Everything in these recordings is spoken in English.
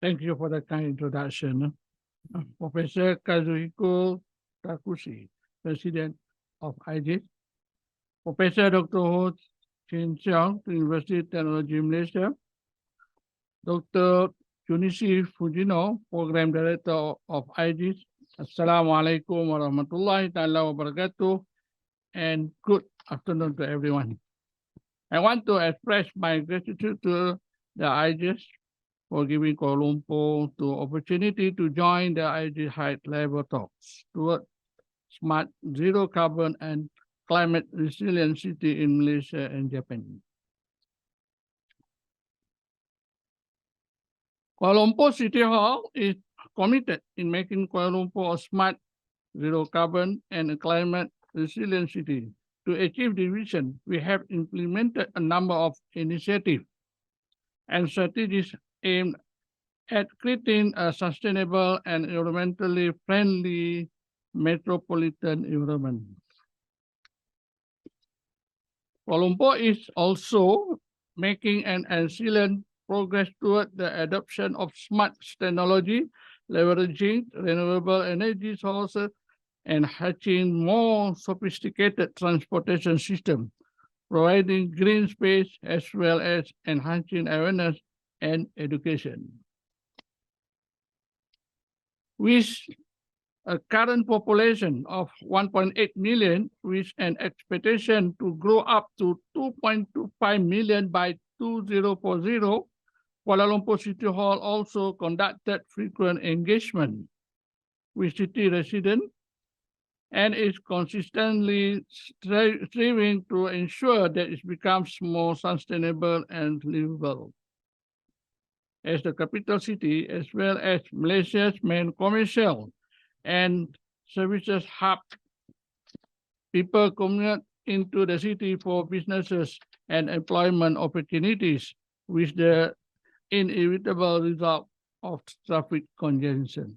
Thank you for the kind introduction. Professor Kazuhiko Takushi, President of IGES, Professor Dr. Ho Chin Xiang, University of Technology Malaysia, Dr. Junichi Fujino, Program Director of IGES. Assalamu alaikum warahmatullahi ta'ala wabarakatuh, and good afternoon to everyone. I want to express my gratitude to the IGES for giving Kuala Lumpur the opportunity to join the IG Height level talks toward smart, zero carbon, and climate resilient city in Malaysia and Japan. Kuala Lumpur City Hall is committed in making Kuala Lumpur a smart, zero carbon, and a climate resilient city. To achieve the vision, we have implemented a number of initiatives and strategies aimed at creating a sustainable and environmentally friendly metropolitan environment. Kuala Lumpur is also making an excellent progress toward the adoption of smart technology, leveraging renewable energy sources, and hatching more sophisticated transportation system, providing green space as well as enhancing awareness and education. With a current population of 1.8 million, with an expectation to grow up to 2.25 million by 2040, Kuala Lumpur City Hall also conducted frequent engagement with city residents and is consistently striving to ensure that it becomes more sustainable and livable. As the capital city, as well as Malaysia's main commercial and services hub, people commute into the city for businesses and employment opportunities, with the inevitable result of traffic congestion.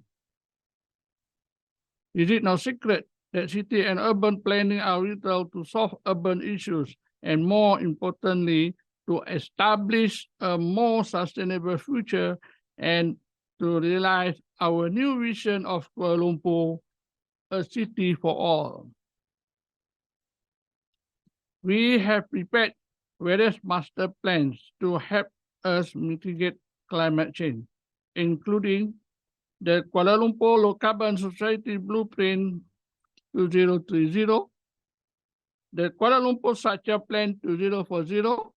Is it no secret that city and urban planning are vital to solve urban issues and, more importantly, to establish a more sustainable future and to realize our new vision of Kuala Lumpur, a city for all. We have prepared various master plans to help us mitigate climate change, including the Kuala Lumpur Low Carbon Society Blueprint 2030, the Kuala Lumpur Structure Plan 2040,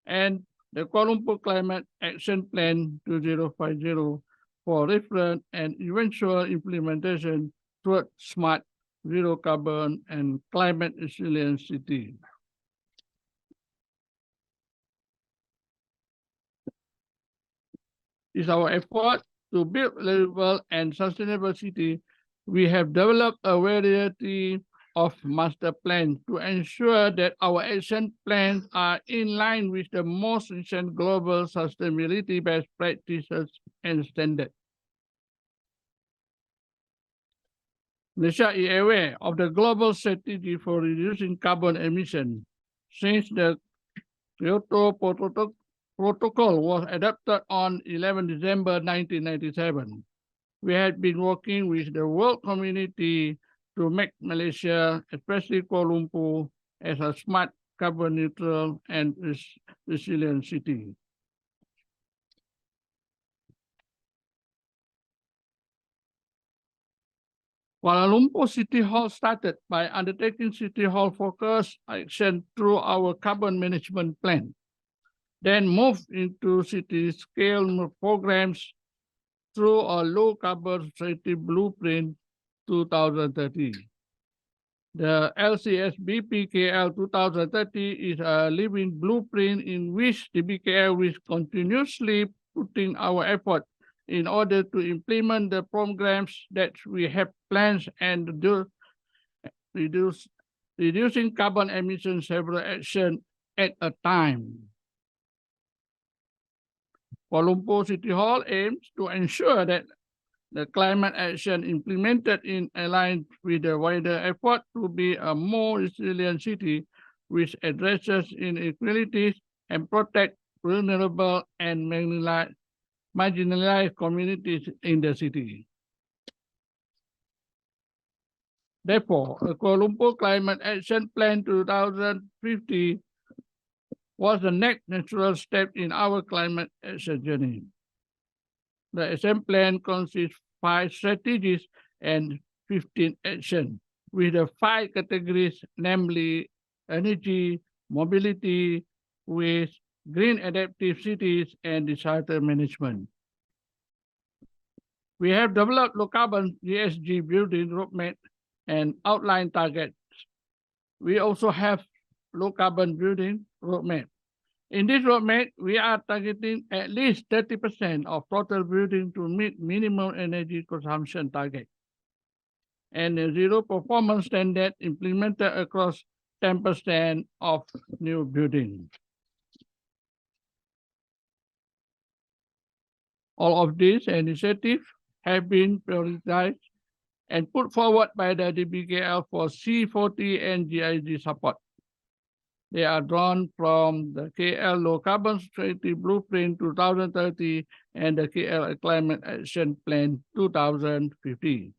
and the Kuala Lumpur Climate Action Plan 2050 for reference and eventual implementation toward smart, zero carbon, and climate resilient city. It's our effort to build a livable and sustainable city. We have developed a variety of master plans to ensure that our action plans are in line with the most recent global sustainability best practices and standards. Malaysia is aware of the global strategy for reducing carbon emissions. Since the Kyoto Protocol was adopted on 11 December 1997, we had been working with the world community to make Malaysia, especially Kuala Lumpur, as a smart, carbon neutral, and resilient city. Kuala Lumpur City Hall started by undertaking City Hall focused action through our carbon management plan, then moved into city scale programs through a low carbon society blueprint 2030. The LCS BPKL 2030 is a living blueprint in which the BKL is continuously putting our effort in order to implement the programs that we have plans and reducing carbon emissions several actions at a time. Kuala Lumpur City Hall aims to ensure that the climate action implemented in align with the wider effort to be a more resilient city which addresses inequalities and protect vulnerable and marginalized marginalized communities in the city. Therefore, a Kuala Lumpur Climate Action Plan 2050 was the next natural step in our climate action journey. The action plan consists of 5 strategies and 15 actions, with the 5 categories, namely energy, mobility, waste, green adaptive cities, and disaster management. We have developed low carbon ESG building roadmap and outline targets. We also have low carbon building roadmap. In this roadmap, we are targeting at least 30% of total building to meet minimum energy consumption target, and a zero performance standard implemented across 10% of new buildings. All of these initiatives have been prioritized and put forward by the DBKL for C40 and GIG support. They are drawn from the KL Low Carbon Society Blueprint 2030 and the KL Climate Action Plan 2050.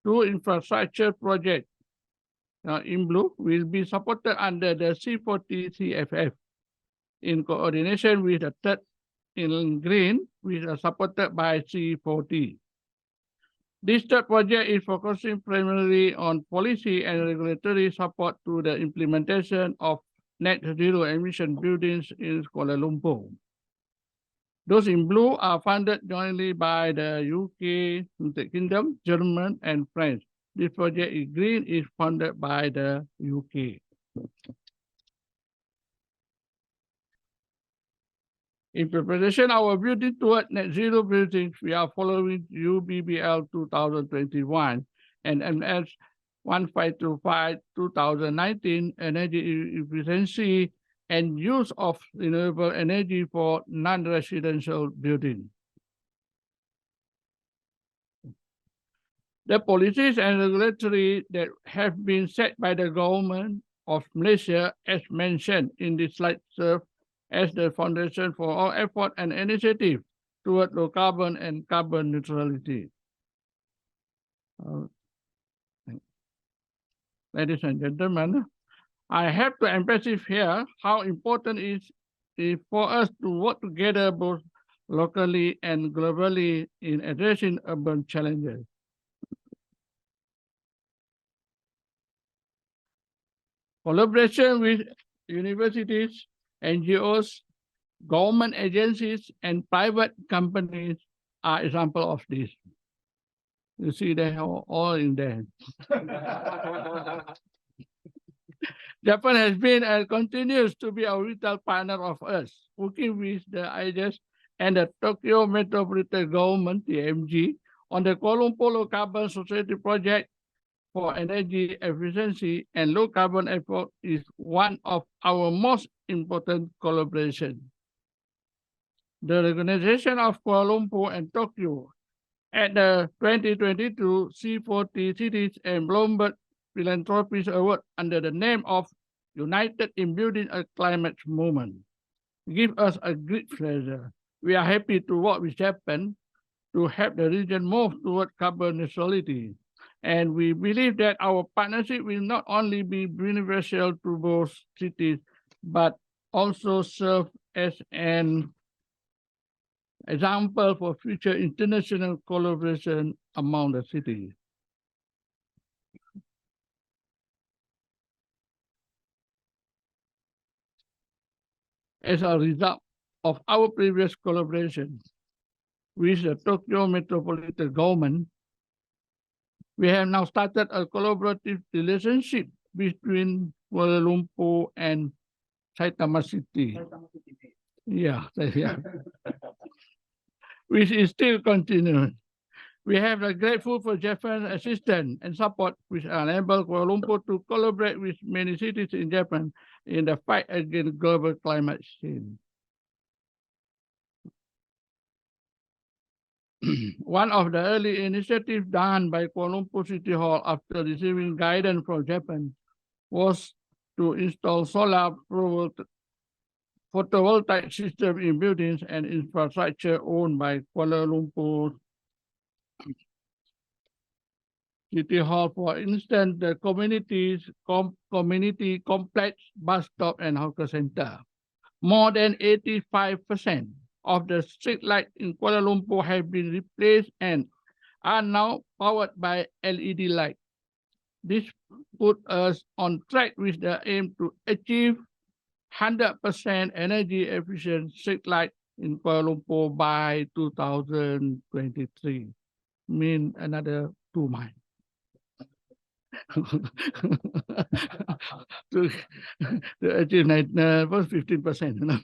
2 infrastructure projects in blue will be supported under the C40 CFF in coordination with the third in green, which are supported by C40. This third project is focusing primarily on policy and regulatory support to the implementation of net zero emission buildings in Kuala Lumpur. Those in blue are funded jointly by the UK, United Kingdom, Germany, and France. This project in green is funded by the UK. In preparation of our building toward net zero buildings, we are following UBBL 2021 and MS 1525 2019 energy efficiency and use of renewable energy for non-residential buildings. The policies and regulatory that have been set by the government of Malaysia, as mentioned in this slide, serve as the foundation for all effort and initiative toward low carbon and carbon neutrality. Ladies and gentlemen, I have to emphasize here how important it is for us to work together both locally and globally in addressing urban challenges. Collaboration with universities, NGOs, government agencies, and private companies are examples of this. You see, they are all in there. Japan has been and continues to be a vital partner of us, working with the IGES and the Tokyo Metropolitan Government, TMG, on the Kuala Lumpur Low Carbon Society project for energy efficiency and low carbon effort is one of our most important collaborations. The recognition of Kuala Lumpur and Tokyo at the 2022 C40 Cities and Bloomberg Philanthropies Award under the name of United in Building a Climate Movement give us a great pleasure. We are happy to work with Japan to help the region move toward carbon neutrality. And we believe that our partnership will not only be beneficial to both cities, but also serve as an example for future international collaboration among the cities. As a result of our previous collaboration with the Tokyo Metropolitan Government, we have now started a collaborative relationship between Kuala Lumpur and Saitama City. Yeah. Which is still continuing. We have a grateful for Japan's assistance and support, which enable Kuala Lumpur to collaborate with many cities in Japan in the fight against global climate change. One of the early initiatives done by Kuala Lumpur City Hall after receiving guidance from Japan was to install solar photovoltaic system in buildings and infrastructure owned by Kuala Lumpur City Hall. For instance, the community complex, bus stop, and hawker center. More than 85% of the street lights in Kuala Lumpur have been replaced and are now powered by LED lights. This put us on track with the aim to achieve 100% energy efficient street light in Kuala Lumpur by 2023. Mean another 2 months. to achieve 15%.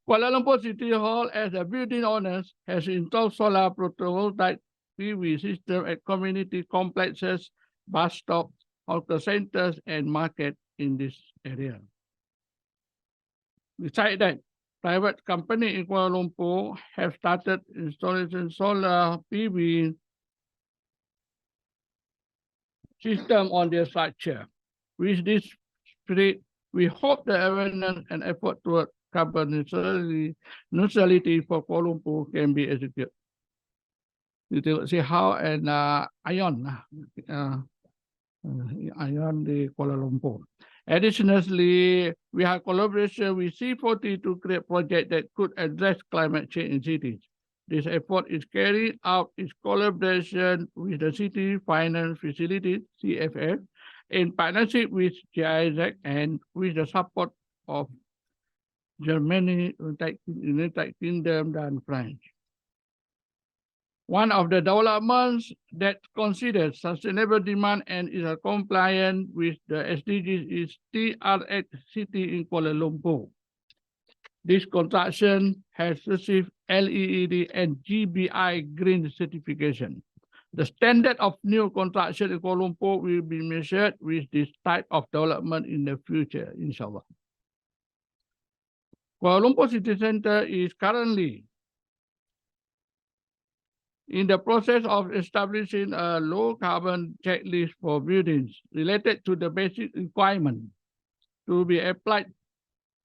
Kuala Lumpur City Hall, as a building owners, has installed solar photovoltaic PV system at community complexes, bus stops, hawker centers, and market in this area. Besides that, private company in Kuala Lumpur have started installing solar PV system on their structure. With this spirit, we hope the awareness and effort toward carbon neutrality for Kuala Lumpur can be executed. You see how an ion the Kuala Lumpur. Additionally, we have collaboration with C40 to create projects that could address climate change in cities. This effort is carried out in collaboration with the City Finance Facility, CFF, in partnership with GIES and with the support of Germany, United Kingdom, and France. One of the developments that considers sustainable demand and is compliant with the SDGs is TRX City in Kuala Lumpur. This construction has received LEED and GBI Green certification. The standard of new construction in Kuala Lumpur will be measured with this type of development in the future, inshallah. Kuala Lumpur City Centre is currently in the process of establishing a low carbon checklist for buildings related to the basic requirement to be applied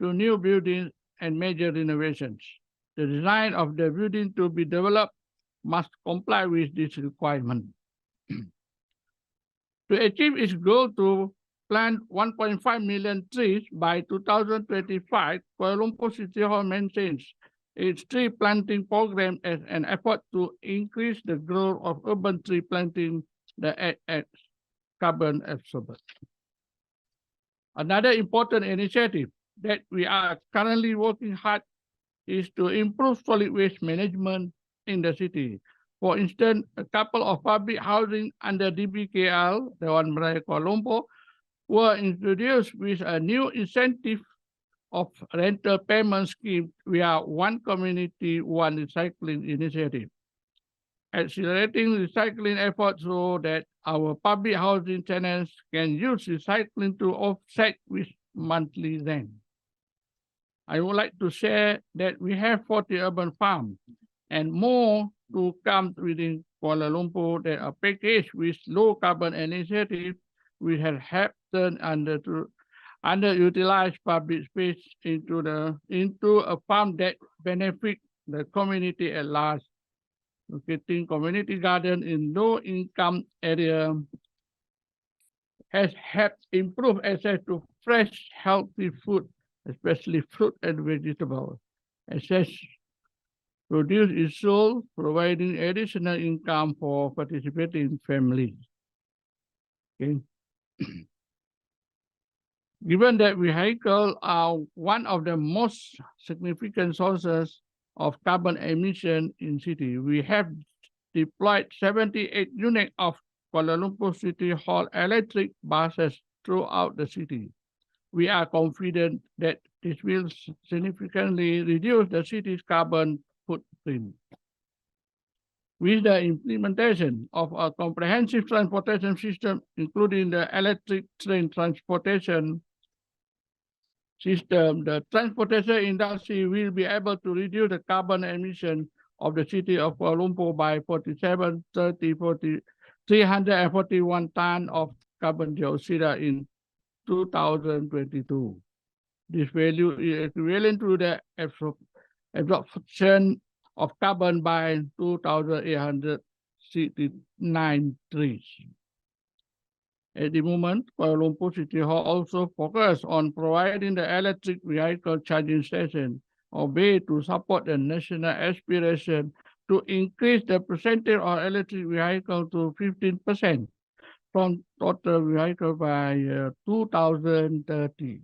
to new buildings and major renovations. The design of the building to be developed must comply with this requirement. To achieve its goal to plant 1.5 million trees by 2025, Kuala Lumpur City Hall maintains its tree planting program as an effort to increase the growth of urban tree planting that act as carbon absorbers. Another important initiative that we are currently working hard is to improve solid waste management in the city. For instance, a couple of public housing under DBKL, the one by Kuala Lumpur, were introduced with a new incentive of rental payment scheme via One Community, One Recycling initiative, accelerating recycling efforts so that our public housing tenants can use recycling to offset with monthly rent. I would like to share that we have 40 urban farms and more to come within Kuala Lumpur that are packaged with low carbon initiative, which have helped turn underutilized public space into a farm that benefit the community at large. Locating community garden in low-income area has helped improve access to fresh, healthy food, especially fruit and vegetables. Access produce is sold, providing additional income for participating families. Okay. Given that vehicles are one of the most significant sources of carbon emission in city, we have deployed 78 units of Kuala Lumpur City Hall electric buses throughout the city. We are confident that this will significantly reduce the city's carbon footprint. With the implementation of a comprehensive transportation system, including the electric train transportation system, the transportation industry will be able to reduce the carbon emission of the city of Kuala Lumpur by 341 tons of carbon dioxide in 2022. This value is equivalent to the absorption of carbon by 2,869 trees. At the moment, Kuala Lumpur City Hall also focus on providing the electric vehicle charging station, or way to support the national aspiration to increase the percentage of electric vehicle to 15% from total vehicle by 2030.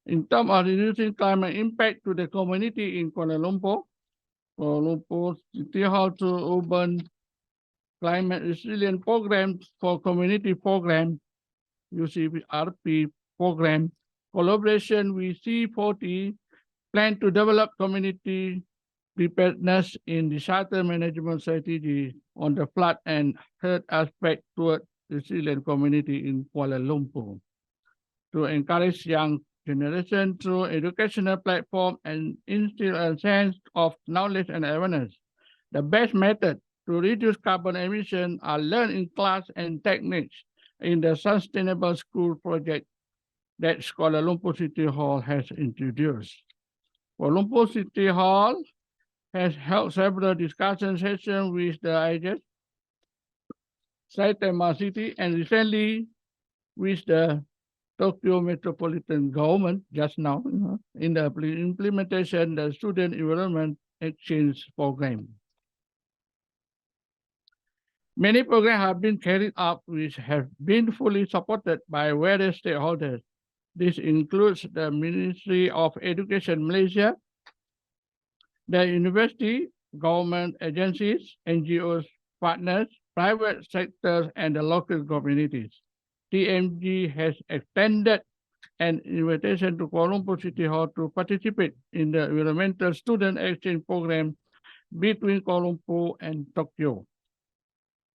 In terms of reducing climate impact to the community in Kuala Lumpur City Hall to urban climate resilient programs for community program, UCRP program, collaboration with C40, plan to develop community preparedness in disaster management strategy on the flood and health aspect toward resilient community in Kuala Lumpur. To encourage young generation through educational platform and instill a sense of knowledge and awareness. The best method to reduce carbon emission are learned in class and techniques in the Sustainable School project that Kuala Lumpur City Hall has introduced. Kuala Lumpur City Hall has held several discussion sessions with the IGES, Saitama City, and recently with the Tokyo Metropolitan Government just now in the implementation of the Student Environment Exchange Program. Many programs have been carried out which have been fully supported by various stakeholders. This includes the Ministry of Education Malaysia, the university, government agencies, NGOs, partners, private sectors, and the local communities. TMG has extended an invitation to Kuala Lumpur City Hall to participate in the Environmental Student Exchange Program between Kuala Lumpur and Tokyo.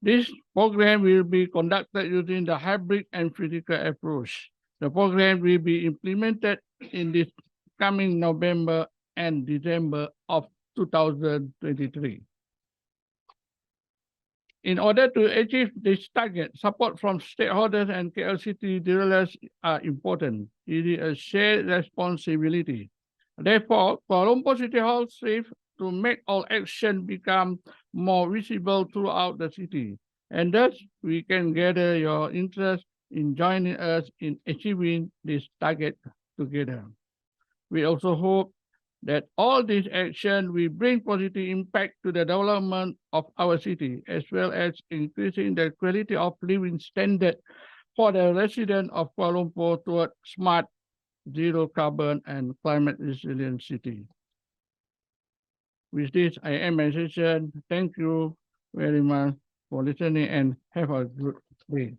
This program will be conducted using the hybrid and physical approach. The program will be implemented in this coming November and December of 2023. In order to achieve this target, support from stakeholders and KLCT developers are important. It is a shared responsibility. Therefore, Kuala Lumpur City Hall strives to make all action become more visible throughout the city. And thus, we can gather your interest in joining us in achieving this target together. We also hope that all these actions will bring positive impact to the development of our city, as well as increasing the quality of living standard for the residents of Kuala Lumpur toward smart, zero carbon, and climate resilient city. With this, I end my session. Thank you very much for listening and have a good day.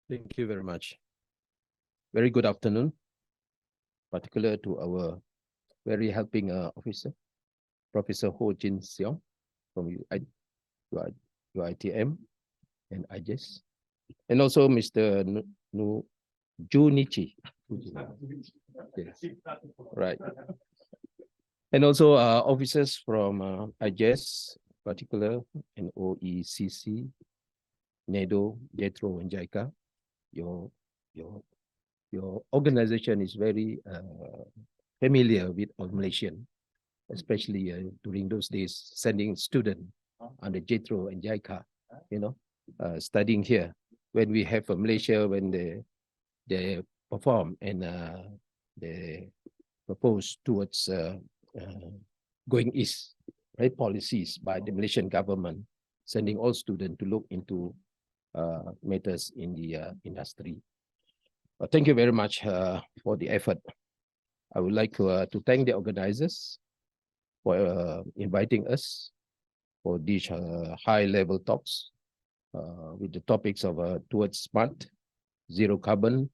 Thank you very much. Very good afternoon, particular to our very helping officer, Professor Ho Jin Seong from UITM and IGES, and also Mr. Junichi. Yes. Right. And also officers from IGES, particular, and OECC, NEDO, JETRO, and JICA. Your organization is very familiar with all Malaysian, especially during those days, sending students under JETRO and JICA, studying here. When we have Malaysia, when they perform and they propose towards going east, right, policies by the Malaysian government, sending all students to look into matters in the industry. Thank you very much for the effort. I would like to thank the organizers for inviting us for these high-level talks with the topics of towards smart, zero carbon,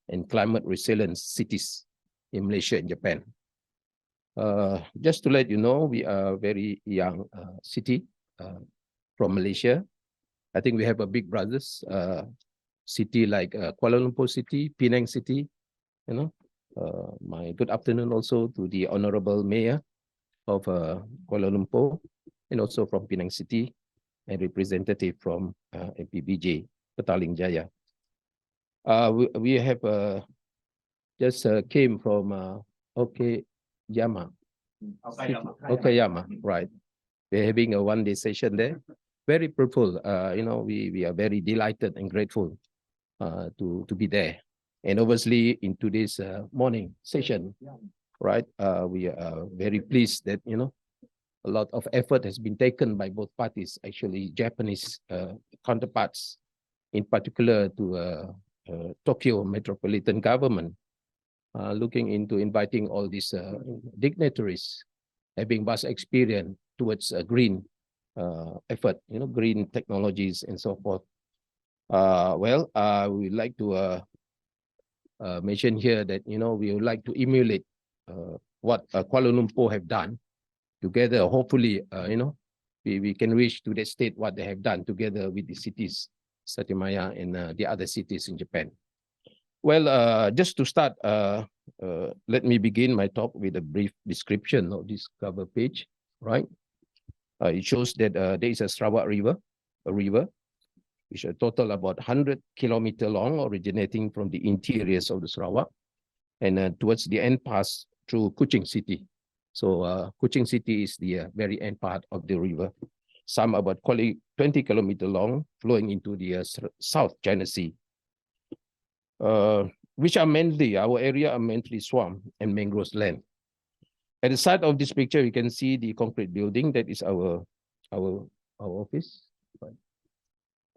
and climate resilient cities in Malaysia and Japan. Just to let you know, we are a very young city from Malaysia. I think we have a big brothers city like Kuala Lumpur City, Penang City. My good afternoon also to the Honorable Mayor of Kuala Lumpur, and also from Penang City, and representative from MPBJ, Petaling Jaya. We have just came from Okayama. Okayama, right. We're having a one-day session there. Very fruitful. We are very delighted and grateful to be there. And obviously in today's morning session, right, we are very pleased that, a lot of effort has been taken by both parties, actually Japanese counterparts, in particular to Tokyo Metropolitan Government, looking into inviting all these dignitaries having vast experience towards a green effort, green technologies and so forth. We would like to mention here that, we would like to emulate what Kuala Lumpur have done together. Hopefully, we can reach to that state what they have done together with the cities, Saitama and the other cities in Japan. Well, just to start, let me begin my talk with a brief description of this cover page, right? It shows that there is a Sarawak River, which is a total about 100 kilometers long, originating from the interiors of the Sarawak, and towards the end pass through Kuching City. So Kuching City is the very end part of the river. Some about 20 kilometers long, flowing into the South China Sea, which are mainly, our area are mainly swamp and mangrove land. At the side of this picture, you can see the concrete building that is our office.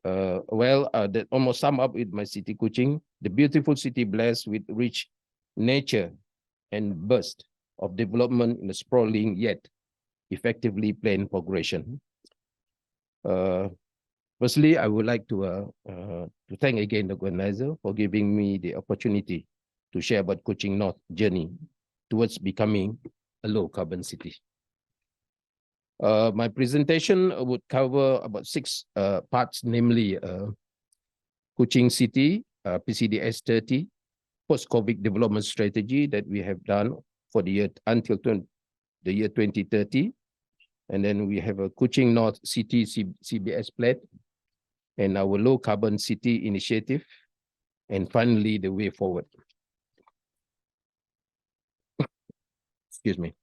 That almost sum up with my city, Kuching, the beautiful city blessed with rich nature and burst of development in a sprawling yet effectively planned progression. Firstly, I would like to thank again the organizer for giving me the opportunity to share about Kuching North journey towards becoming a low carbon city. My presentation would cover about 6 parts, namely Kuching City, PCDS 30, post-COVID development strategy that we have done for the year until the year 2030. And then we have a Kuching North City CBS plan and our low carbon city initiative. And finally, the way forward. Excuse me.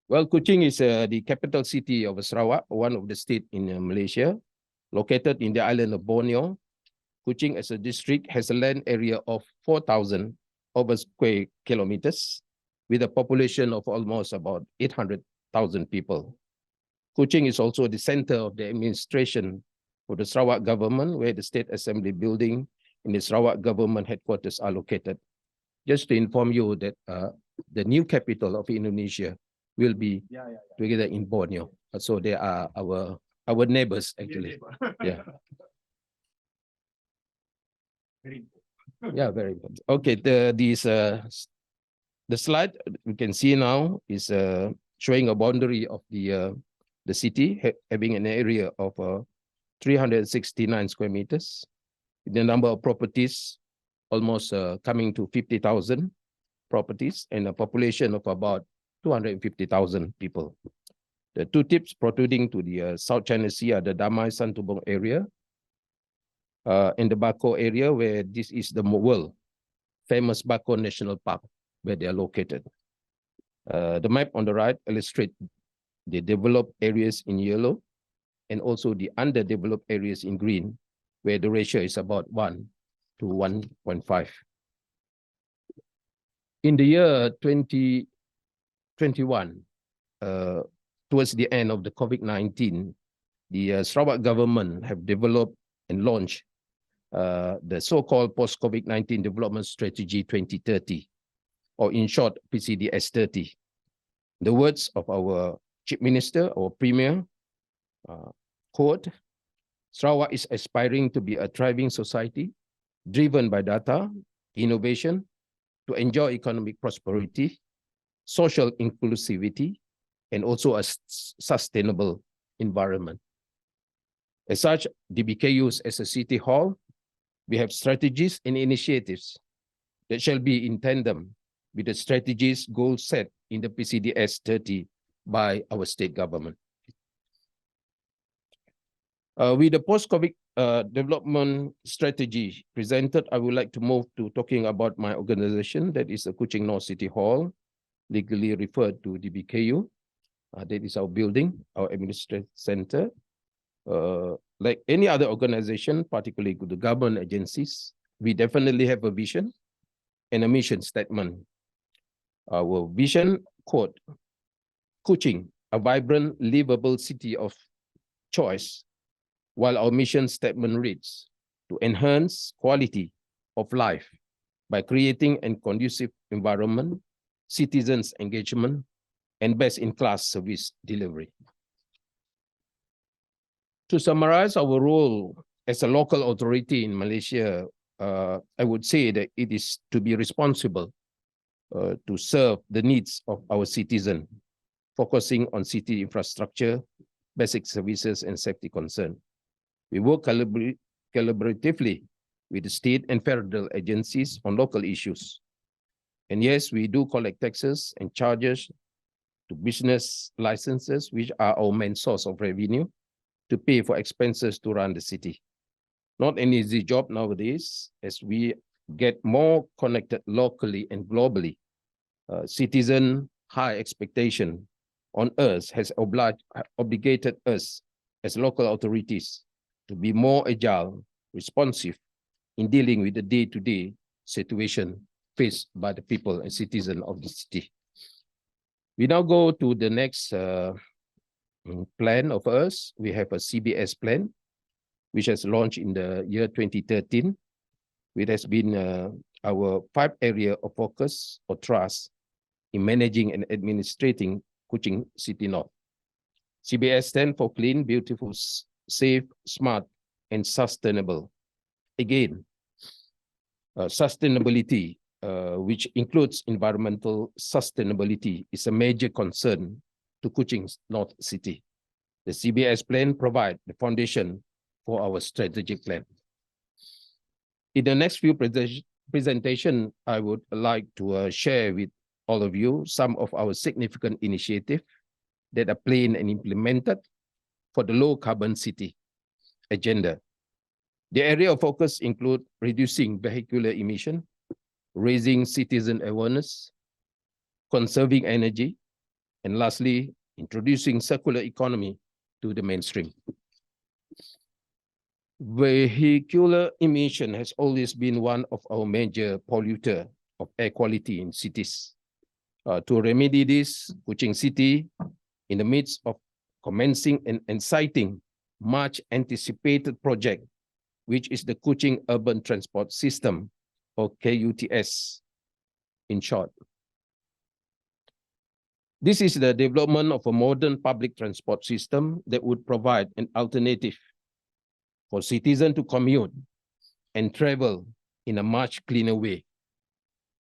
Well, Kuching is the capital city of Sarawak, one of the states in Malaysia, located in the island of Borneo. Kuching as a district has a land area of 4,000 over square kilometers, with a population of almost about 800,000 people. Kuching is also the center of the administration for the Sarawak government, where the State Assembly building and the Sarawak government headquarters are located. Just to inform you that the new capital of Indonesia will be together in Borneo. So they are our neighbors, actually. Yeah. Yeah, very good. Okay, the slide we can see now is showing a boundary of the city, having an area of 369 square meters. The number of properties almost coming to 50,000 properties, and a population of about 250,000 people. The 2 tips protruding to the South China Sea are the Damai Santubong area and the Bako area, where this is the world famous Bako National Park, where they are located. The map on the right illustrates the developed areas in yellow and also the underdeveloped areas in green, where the ratio is about 1 to 1.5. In the year 2021, towards the end of the COVID-19, the Sarawak government have developed and launched the so-called post-COVID-19 development strategy 2030, or in short, PCDS 30. The words of our Chief Minister or Premier, quote, Sarawak is aspiring to be a thriving society driven by data, innovation, to enjoy economic prosperity, social inclusivity, and also a sustainable environment. As such, DBKUs as a city hall, we have strategies and initiatives that shall be in tandem with the strategies goals set in the PCDS 30 by our state government. With the post-COVID development strategy presented, I would like to move to talking about my organization, that is the Kuching North City Hall, legally referred to DBKU. That is our building, our administrative center. Like any other organization, particularly the government agencies, we definitely have a vision and a mission statement. Our vision, quote, Kuching, a vibrant, livable city of choice, while our mission statement reads, to enhance quality of life by creating a conducive environment, citizens' engagement, and best-in-class service delivery. To summarize our role as a local authority in Malaysia, I would say that it is to be responsible to serve the needs of our citizens, focusing on city infrastructure, basic services, and safety concern. We work collaboratively with the state and federal agencies on local issues. And yes, we do collect taxes and charges to business licenses, which are our main source of revenue, to pay for expenses to run the city. Not an easy job nowadays, as we get more connected locally and globally. Citizen high expectation on us has obligated us as local authorities to be more agile, responsive in dealing with the day-to-day situation faced by the people and citizens of the city. We now go to the next plan of us. We have a CBS plan, which has launched in the year 2013. It has been our 5 area of focus or trust in managing and administrating Kuching City North. CBS stands for clean, beautiful, safe, smart, and sustainable. Again, sustainability, which includes environmental sustainability, is a major concern to Kuching North City. The CBS plan provides the foundation for our strategic plan. In the next few presentations, I would like to share with all of you some of our significant initiatives that are planned and implemented for the low carbon city agenda. The area of focus include reducing vehicular emission, raising citizen awareness, conserving energy, and lastly, introducing circular economy to the mainstream. Vehicular emission has always been one of our major polluters of air quality in cities. To remedy this, Kuching City, in the midst of commencing and inciting much anticipated project, which is the Kuching Urban Transport System, or KUTS in short. This is the development of a modern public transport system that would provide an alternative for citizens to commute and travel in a much cleaner way.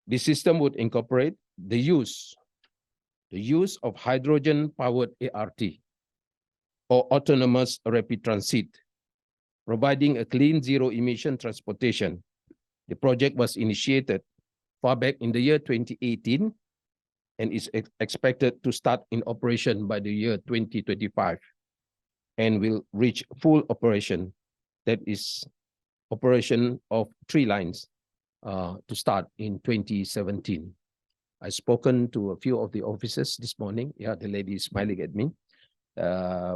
This system would incorporate the use of hydrogen-powered ART, or autonomous rapid transit, providing a clean zero-emission transportation. The project was initiated far back in the year 2018 and is expected to start in operation by the year 2025 and will reach full operation, that is operation of 3 lines to start in 2017. I've spoken to a few of the officers this morning. Yeah, the lady is smiling at me.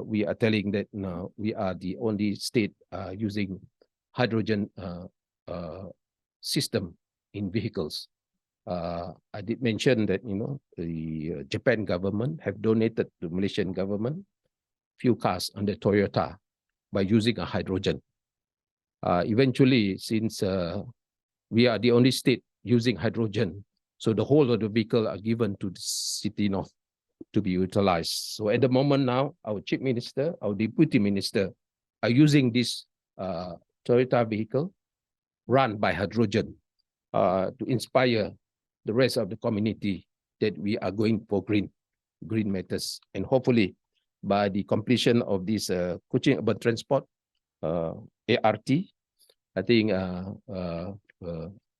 We are telling that now we are the only state using hydrogen system in vehicles. I did mention that, the Japan government have donated to Malaysian government few cars under Toyota by using a hydrogen. Eventually, since we are the only state using hydrogen, so the whole of the vehicle are given to the city north to be utilized. So at the moment now, our chief minister, our deputy minister are using this Toyota vehicle run by hydrogen to inspire the rest of the community that we are going for green matters. And hopefully by the completion of this Kuching Urban Transport ART, I think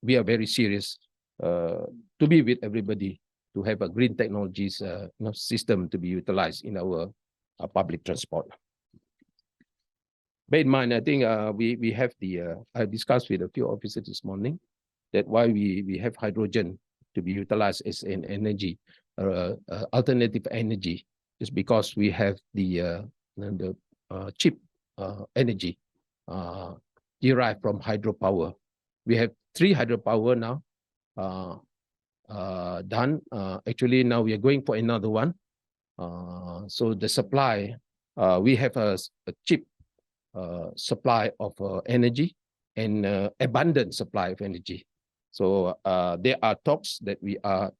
we are very serious to be with everybody to have a green technologies system to be utilized in our public transport. bear in mind, I think we have the, I discussed with a few officers this morning that why we have hydrogen to be utilized as an energy, alternative energy, just because we have the cheap energy derived from hydropower. We have 3 hydropower now done. Actually, now we are going for another one. So the supply, we have a cheap supply of energy and abundant supply of energy. So there are talks that we are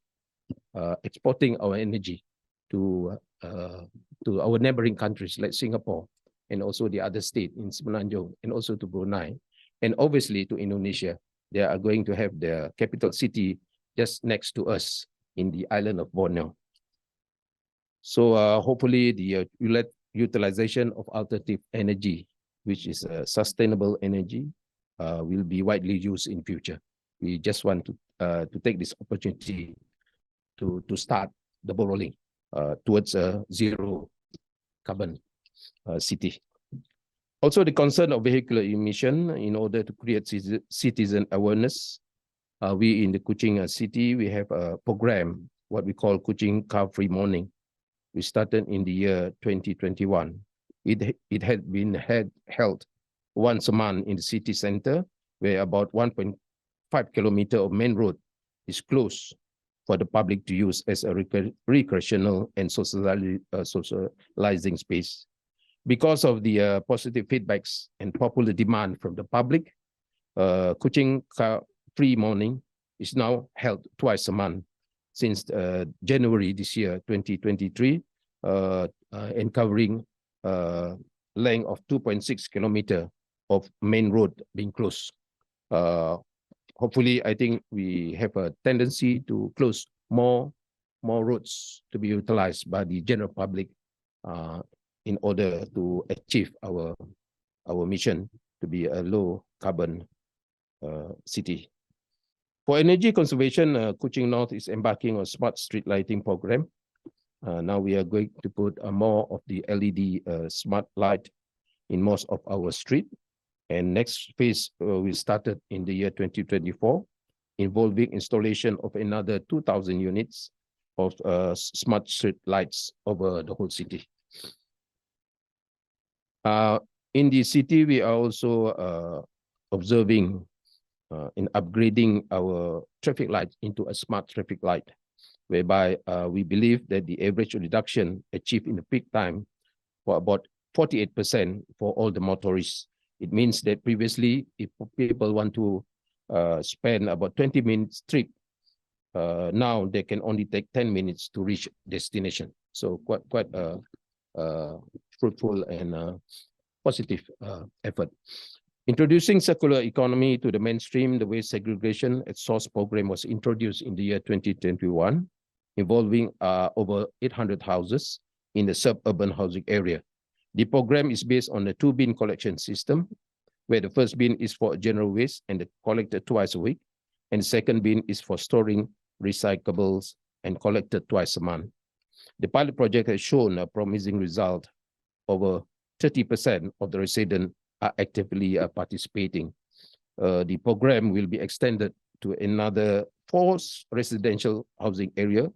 exporting our energy to our neighboring countries like Singapore and also the other state in Semenanjung and also to Brunei and obviously to Indonesia. They are going to have their capital city just next to us in the island of Borneo. So hopefully the utilization of alternative energy, which is sustainable energy, will be widely used in future. We just want to take this opportunity to start the ball rolling towards a zero carbon city. Also, the concern of vehicular emission in order to create citizen awareness. We in the Kuching city, we have a program, what we call Kuching Car-Free Morning. We started in the year 2021. It had been held once a month in the city center, where about 1.5 kilometers of main road is closed for the public to use as a recreational and socializing space. Because of the positive feedbacks and popular demand from the public, Kuching Car-Free Morning is now held twice a month since January this year, 2023, and covering length of 2.6 kilometers of main road being closed. Hopefully, I think we have a tendency to close more roads to be utilized by the general public in order to achieve our mission to be a low carbon city. For energy conservation, Kuching North is embarking on a smart street lighting program. Now we are going to put more of the LED smart light in most of our street. And next phase we started in the year 2024, involving installation of another 2,000 units of smart street lights over the whole city. In the city, we are also observing in upgrading our traffic light into a smart traffic light, whereby we believe that the average reduction achieved in the peak time for about 48% for all the motorists. It means that previously, if people want to spend about 20 minutes trip, now they can only take 10 minutes to reach destination. So quite fruitful and positive effort. Introducing circular economy to the mainstream, the waste segregation at source program was introduced in the year 2021, involving over 800 houses in the suburban housing area. The program is based on a 2-bin collection system, where the first bin is for general waste and collected twice a week, and the second bin is for storing recyclables and collected twice a month. The pilot project has shown a promising result. Over 30% of the residents are actively participating. The program will be extended to another 4 residential housing area,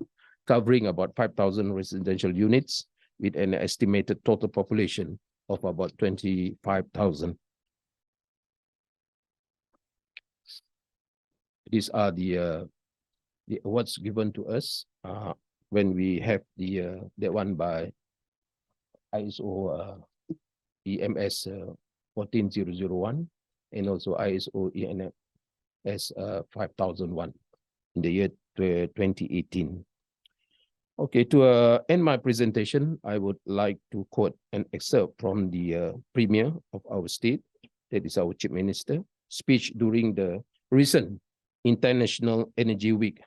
covering about 5,000 residential units with an estimated total population of about 25,000. These are the awards given to us when we have that one by ISO EMS 14001 and also ISO ENS 5001 in the year 2018. Okay, to end my presentation, I would like to quote an excerpt from the Premier of our state, that is our Chief Minister, speech during the recent International Energy Week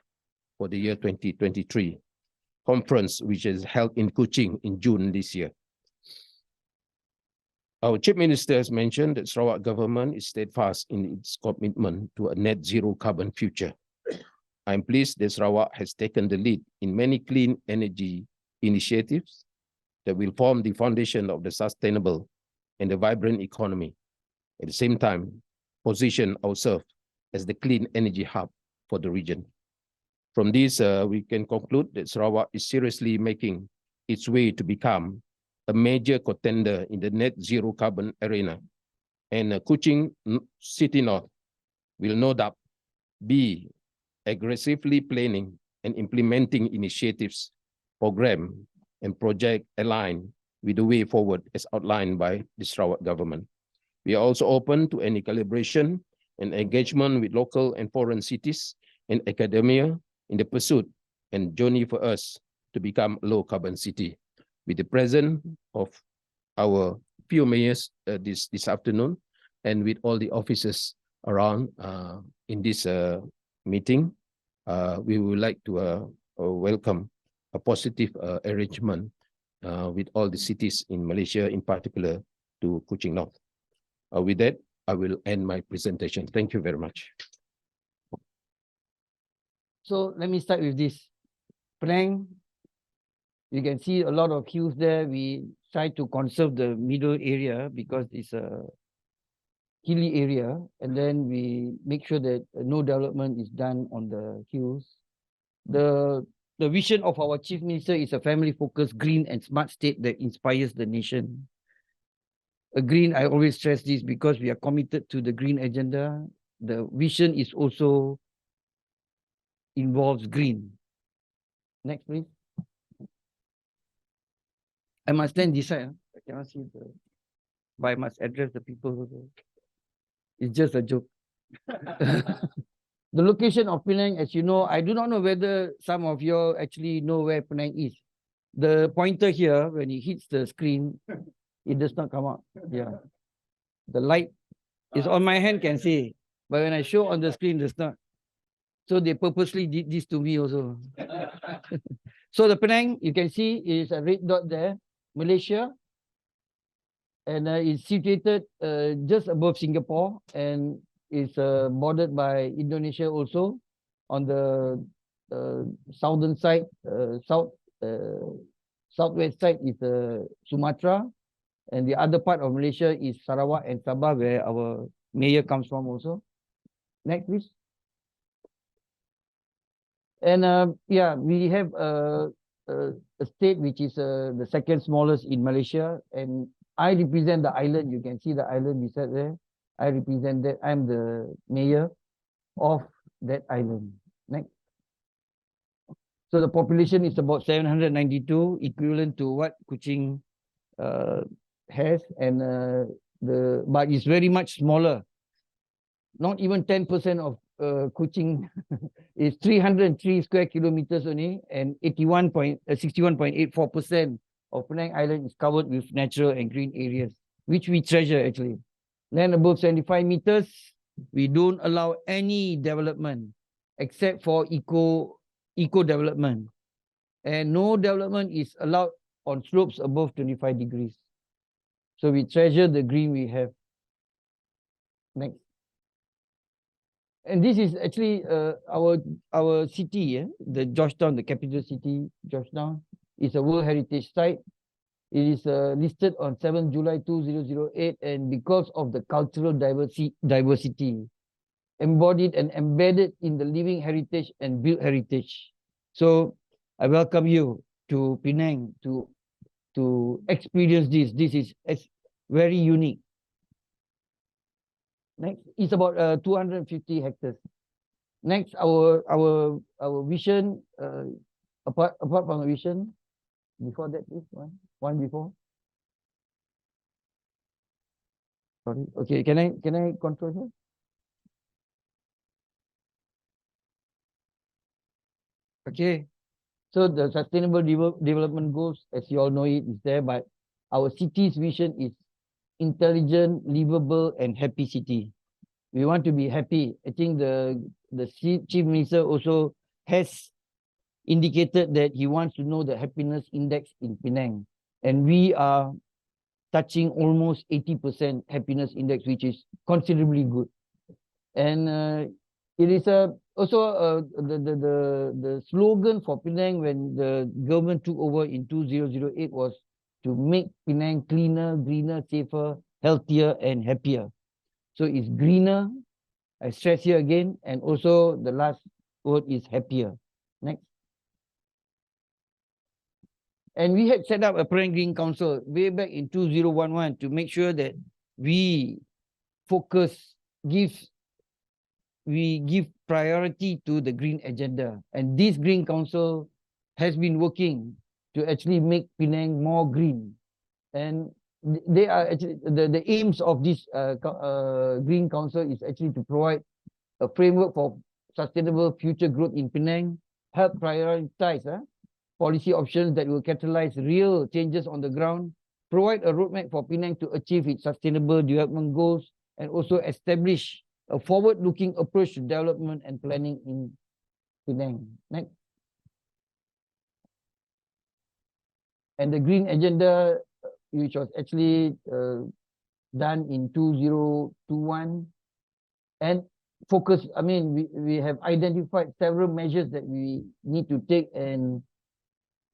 for the year 2023 conference, which is held in Kuching in June this year. Our Chief Minister has mentioned that Sarawak government is steadfast in its commitment to a net zero carbon future. I'm pleased that Sarawak has taken the lead in many clean energy initiatives that will form the foundation of the sustainable and a vibrant economy. At the same time, position ourselves as the clean energy hub for the region. From this, we can conclude that Sarawak is seriously making its way to become a major contender in the net zero carbon arena. And Kuching City North will no doubt be aggressively planning and implementing initiatives, program, and project aligned with the way forward as outlined by the Sarawak government. We are also open to any collaboration and engagement with local and foreign cities and academia in the pursuit and journey for us to become a low-carbon city. With the presence of our few mayors this afternoon, and with all the officers around in this meeting, we would like to welcome a positive arrangement with all the cities in Malaysia, in particular to Kuching North. With that, I will end my presentation. Thank you very much. So let me start with this. Penang, you can see a lot of hills there. We try to conserve the middle area because it's a hilly area, and then we make sure that no development is done on the hills. The vision of our Chief Minister is a family-focused, green and smart state that inspires the nation. A green, I always stress this because we are committed to the green agenda. The vision is also involves green. Next, please. I must stand this side. I cannot see but I must address the people. It's just a joke. The location of Penang, as you know, I do not know whether some of you actually know where Penang is. The pointer here, when it hits the screen, it does not come out. Yeah. The light is on my hand, can see. But when I show on the screen, it does not. So they purposely did this to me also. So the Penang, you can see, is a red dot there, Malaysia. And it's situated just above Singapore, and is bordered by Indonesia also on the southern side, southwest side is Sumatra, and the other part of Malaysia is Sarawak and Sabah, where our mayor comes from also. Next, please. And yeah, we have a state which is the second smallest in Malaysia, and I represent the island. You can see the island beside there. I represent that. I'm the mayor of that island. Next. So the population is about 792, equivalent to what Kuching has, and but it's very much smaller. Not even 10% of Kuching is 303 square kilometers only, and 61.84% of Penang Island is covered with natural and green areas, which we treasure actually. Then above 75 meters, we don't allow any development except for eco development, and no development is allowed on slopes above 25 degrees. So we treasure the green we have. Next. And this is actually our city, the Georgetown, the capital city, Georgetown, is a World Heritage Site. It is listed on 7 July 2008, and because of the cultural diversity embodied and embedded in the living heritage and built heritage. So I welcome you to Penang to experience this. This is very unique. Next, it's about 250 hectares. Next, our vision, apart from the vision, before that, please, one before. Sorry. Okay, can I control here? Okay. So the sustainable development goals, as you all know it, is there, but our city's vision is intelligent, livable, and happy city. We want to be happy. I think the Chief Minister also has indicated that he wants to know the happiness index in Penang, and we are touching almost 80% happiness index, which is considerably good. And it is also the slogan for Penang when the government took over in 2008 was to make Penang cleaner, greener, safer, healthier and happier. So it's greener, I stress here again, and also the last word is happier. Next. And we had set up a Penang Green Council way back in 2011 to make sure that we focus, we give priority to the green agenda. And this Green Council has been working to actually make Penang more green. And they are actually, the aims of this Green Council is actually to provide a framework for sustainable future growth in Penang, help prioritize policy options that will catalyze real changes on the ground, provide a roadmap for Penang to achieve its sustainable development goals, and also establish a forward-looking approach to development and planning in Penang. Next. And the green agenda, which was actually done in 2021, and focus, I mean, we have identified several measures that we need to take and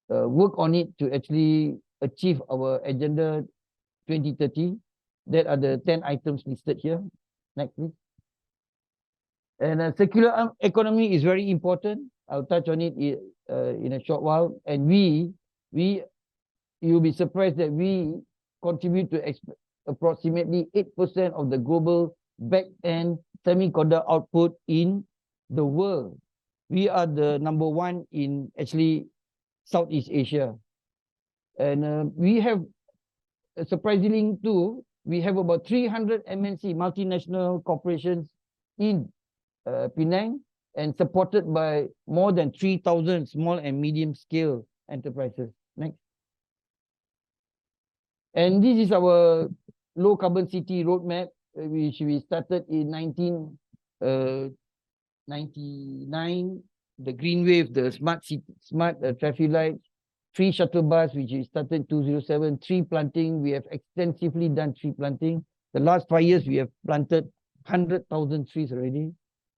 work on it to actually achieve our agenda 2030. That are the 10 items listed here. Next, please. And circular economy is very important. I'll touch on it in a short while. And you'll be surprised that we contribute to approximately 8% of the global back-end semiconductor output in the world. We are the #1 in actually Southeast Asia. And we have, surprisingly too, we have about 300 MNC, multinational corporations in Penang, and supported by more than 3,000 small and medium scale enterprises. Next. And this is our low carbon city roadmap, which we started in 1999. The green wave, the smart traffic lights, tree shuttle bus, which we started 2007, tree planting. We have extensively done tree planting. The last 5 years, we have planted 100,000 trees already.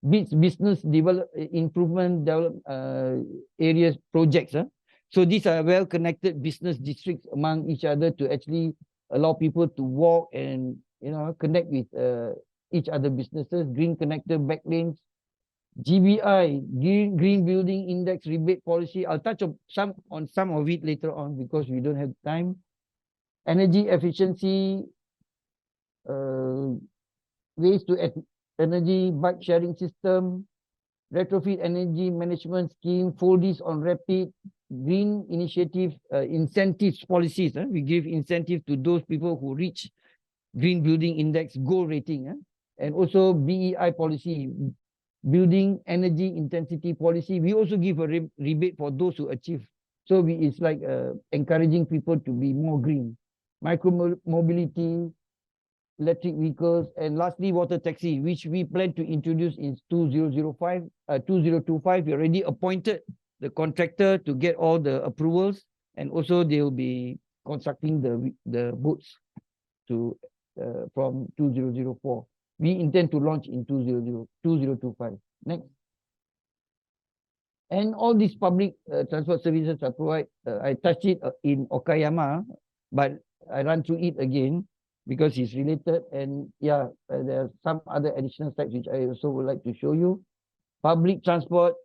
Business improvement areas projects. So these are well-connected business districts among each other to actually allow people to walk and connect with each other businesses. Green connector back lanes, GBI, Green Building Index rebate policy. I'll touch on some of it later on because we don't have time. Energy efficiency, waste to energy, bike sharing system, retrofit energy management scheme, Foldies on rapid, green initiative, incentives policies. We give incentive to those people who reach Green Building Index gold rating. And also BEI policy, building energy intensity policy. We also give a rebate for those who achieve. So it's like encouraging people to be more green. Micro mobility, electric vehicles, and lastly, water taxi, which we plan to introduce in 2025. We already appointed the contractor to get all the approvals, and also they will be constructing the boats from 2004. We intend to launch in 2025. Next. And all these public transport services are provided. I touched it in Okayama, but I run through it again because it's related. And yeah, there are some other additional sites which I also would like to show you. Public transport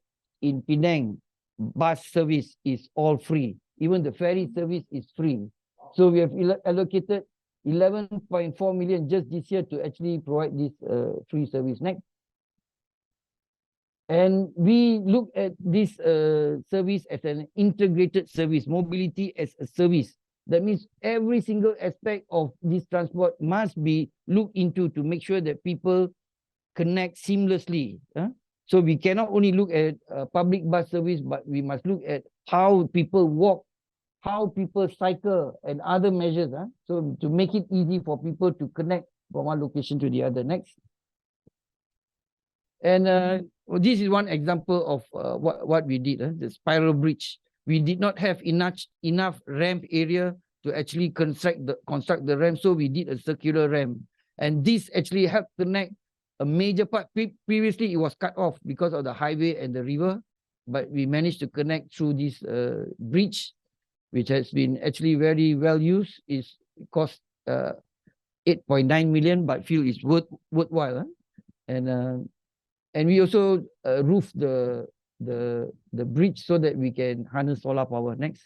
in Penang, bus service is all free. Even the ferry service is free. So we have allocated 11.4 million just this year to actually provide this free service. Next. And we look at this service as an integrated service, mobility as a service. That means every single aspect of this transport must be looked into to make sure that people connect seamlessly. So we cannot only look at public bus service, but we must look at how people walk, how people cycle, and other measures. So to make it easy for people to connect from one location to the other. Next. And this is one example of what we did, the spiral bridge. We did not have enough ramp area to actually construct the ramp, so we did a circular ramp. And this actually helped connect a major part. Previously, it was cut off because of the highway and the river, but we managed to connect through this bridge, which has been actually very well used. It cost 8.9 million, but feel it's worthwhile. And we also roof the bridge so that we can harness solar power. Next.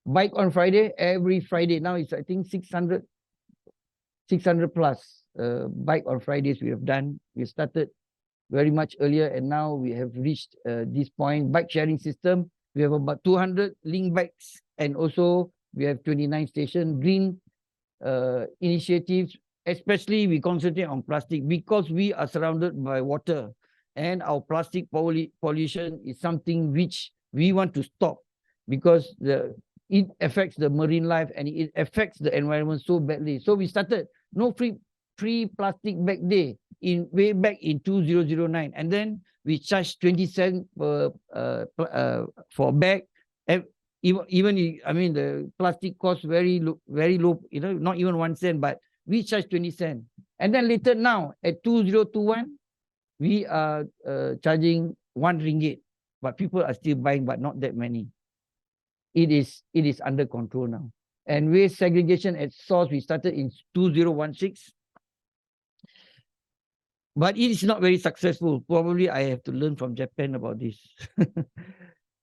Bike on Friday, every Friday. Now it's, I think, 600 plus bike on Fridays we have done. We started very much earlier, and now we have reached this point. Bike sharing system, we have about 200 link bikes, and also we have 29 stations. Green initiatives, especially we concentrate on plastic because we are surrounded by water, and our plastic pollution is something which we want to stop because it affects the marine life and it affects the environment so badly. So we started no free plastic bag day way back in 2009, and then we charge 20 cents for bag. Even I mean the plastic cost very low, you know, not even 1 cent, but we charge 20 cents. And then later now at 2021, we are charging 1 ringgit, but people are still buying, but not that many. It is under control now. And waste segregation at source, we started in 2016. But it is not very successful. Probably I have to learn from Japan about this.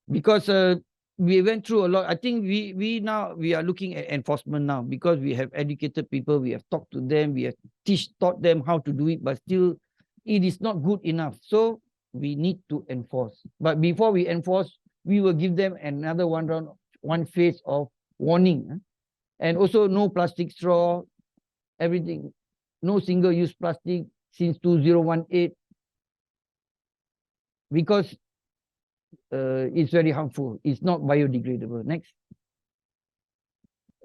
Because we went through a lot. I think we are looking at enforcement now because we have educated people, we have talked to them, we have taught them how to do it, but still it is not good enough. So we need to enforce. But before we enforce, we will give them another one phase of warning. And also no plastic straw, everything, no single-use plastic since 2018 because it's very harmful. It's not biodegradable. Next.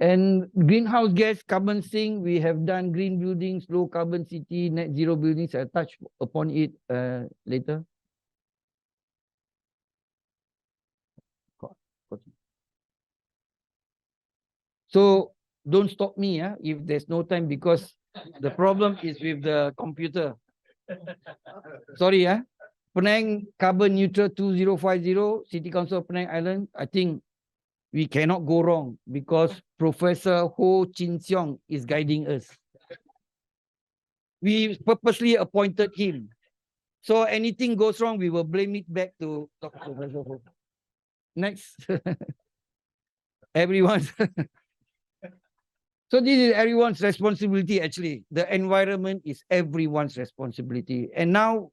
And greenhouse gas, carbon sink, we have done green buildings, low carbon city, net zero buildings. I'll touch upon it later. So don't stop me if there's no time because the problem is with the computer. Sorry, Penang carbon neutral 2050, City Council of Penang Island. I think we cannot go wrong because Professor Ho Chin Siong is guiding us. We purposely appointed him. So anything goes wrong, we will blame it back to Professor Ho. Next. Everyone. So this is everyone's responsibility, actually. The environment is everyone's responsibility. And now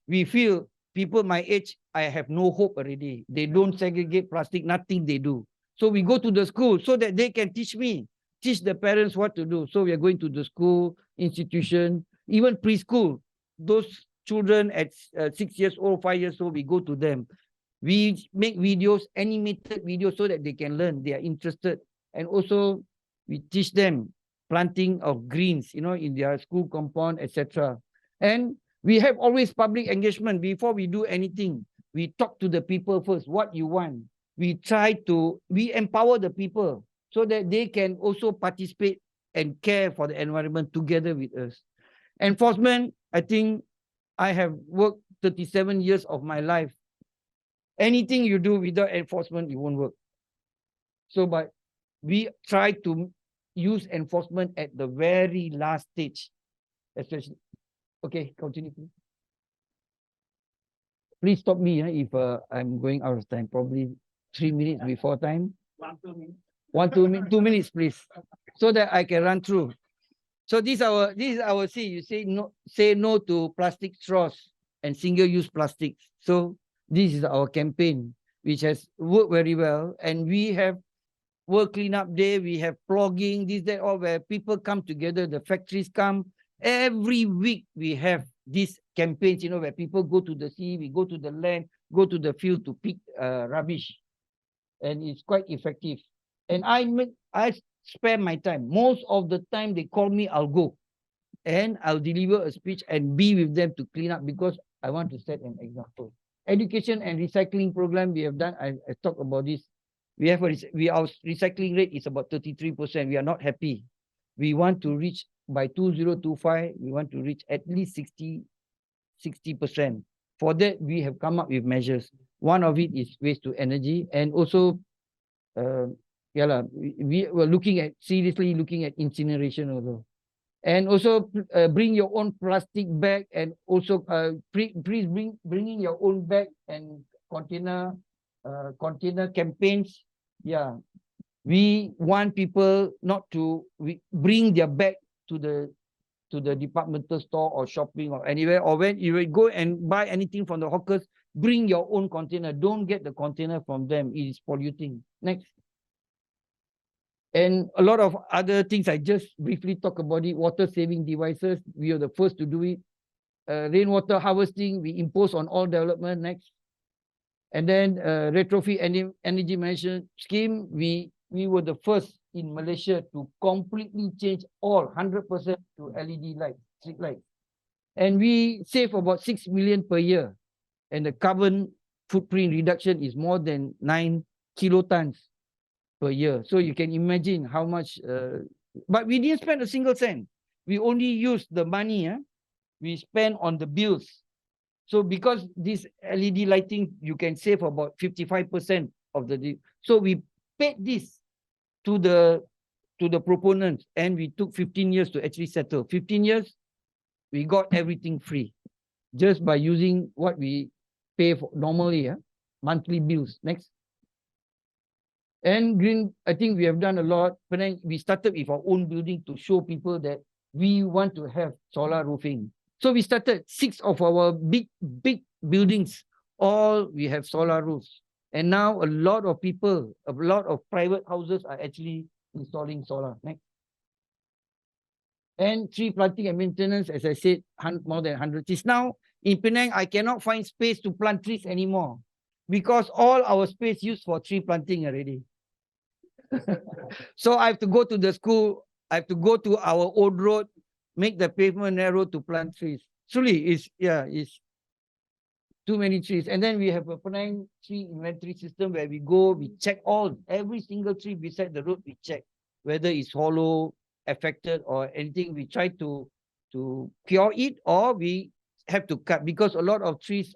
we feel people my age, I have no hope already. They don't segregate plastic, nothing they do. So we go to the school so that they can teach the parents what to do. So we are going to the school, institution, even preschool. Those children at 6 years old, 5 years old, we go to them. We make videos, animated videos so that they can learn, they are interested. And also we teach them planting of greens, you know, in their school compound, etc. And we have always public engagement before we do anything. We talk to the people first, what you want. We empower the people so that they can also participate and care for the environment together with us. Enforcement, I think I have worked 37 years of my life. Anything you do without enforcement, it won't work. So, but we try to use enforcement at the very last stage, especially. Okay, continue, please. Please stop me if I'm going out of time. Probably 3 minutes before time. 2 minutes. 2 minutes, please, so that I can run through. So this is our say. You say no to plastic straws and single-use plastics. So this is our campaign, which has worked very well, and we have World Cleanup Day, we have plogging, this, that, all where people come together, the factories come. Every week we have these campaigns, you know, where people go to the sea, we go to the land, go to the field to pick rubbish. And it's quite effective. And I spare my time. Most of the time they call me, I'll go. And I'll deliver a speech and be with them to clean up because I want to set an example. Education and recycling program we have done, I talked about this. Our recycling rate is about 33%. We are not happy. We want to reach by 2025, we want to reach at least 60%. For that, we have come up with measures. One of it is waste to energy, and also we were seriously looking at incineration also. And also bring your own plastic bag, and also please bringing your own bag and container campaigns. Yeah, we want people not to bring their bag to the departmental store or shopping or anywhere, or when you go and buy anything from the hawkers, bring your own container. Don't get the container from them. It is polluting. Next. And a lot of other things, I just briefly talk about it. Water saving devices, we are the first to do it. Rainwater harvesting, we impose on all development. Next. And then retrofit energy management scheme, we were the first in Malaysia to completely change all 100% to LED lights, street lights. And we save about 6 million per year. And the carbon footprint reduction is more than 9 kilotons per year. So you can imagine how much, but we didn't spend a single cent. We only used the money we spent on the bills. So because this LED lighting, you can save about 55% of the, so we paid this to the proponents, and we took 15 years to actually settle. 15 years, we got everything free just by using what we pay for normally, monthly bills. Next. And green, I think we have done a lot. But then we started with our own building to show people that we want to have solar roofing. So we started 6 of our big buildings, all we have solar roofs. And now a lot of people, a lot of private houses are actually installing solar. Next. And tree planting and maintenance, as I said, more than 100 trees. Now in Penang, I cannot find space to plant trees anymore because all our space used for tree planting already. So I have to go to the school, I have to go to our old road, make the pavement narrow to plant trees. Truly, it's too many trees. And then we have a Penang tree inventory system where we go, we check every single tree beside the road, we check whether it's hollow, affected or anything. We try to cure it, or we have to cut because a lot of trees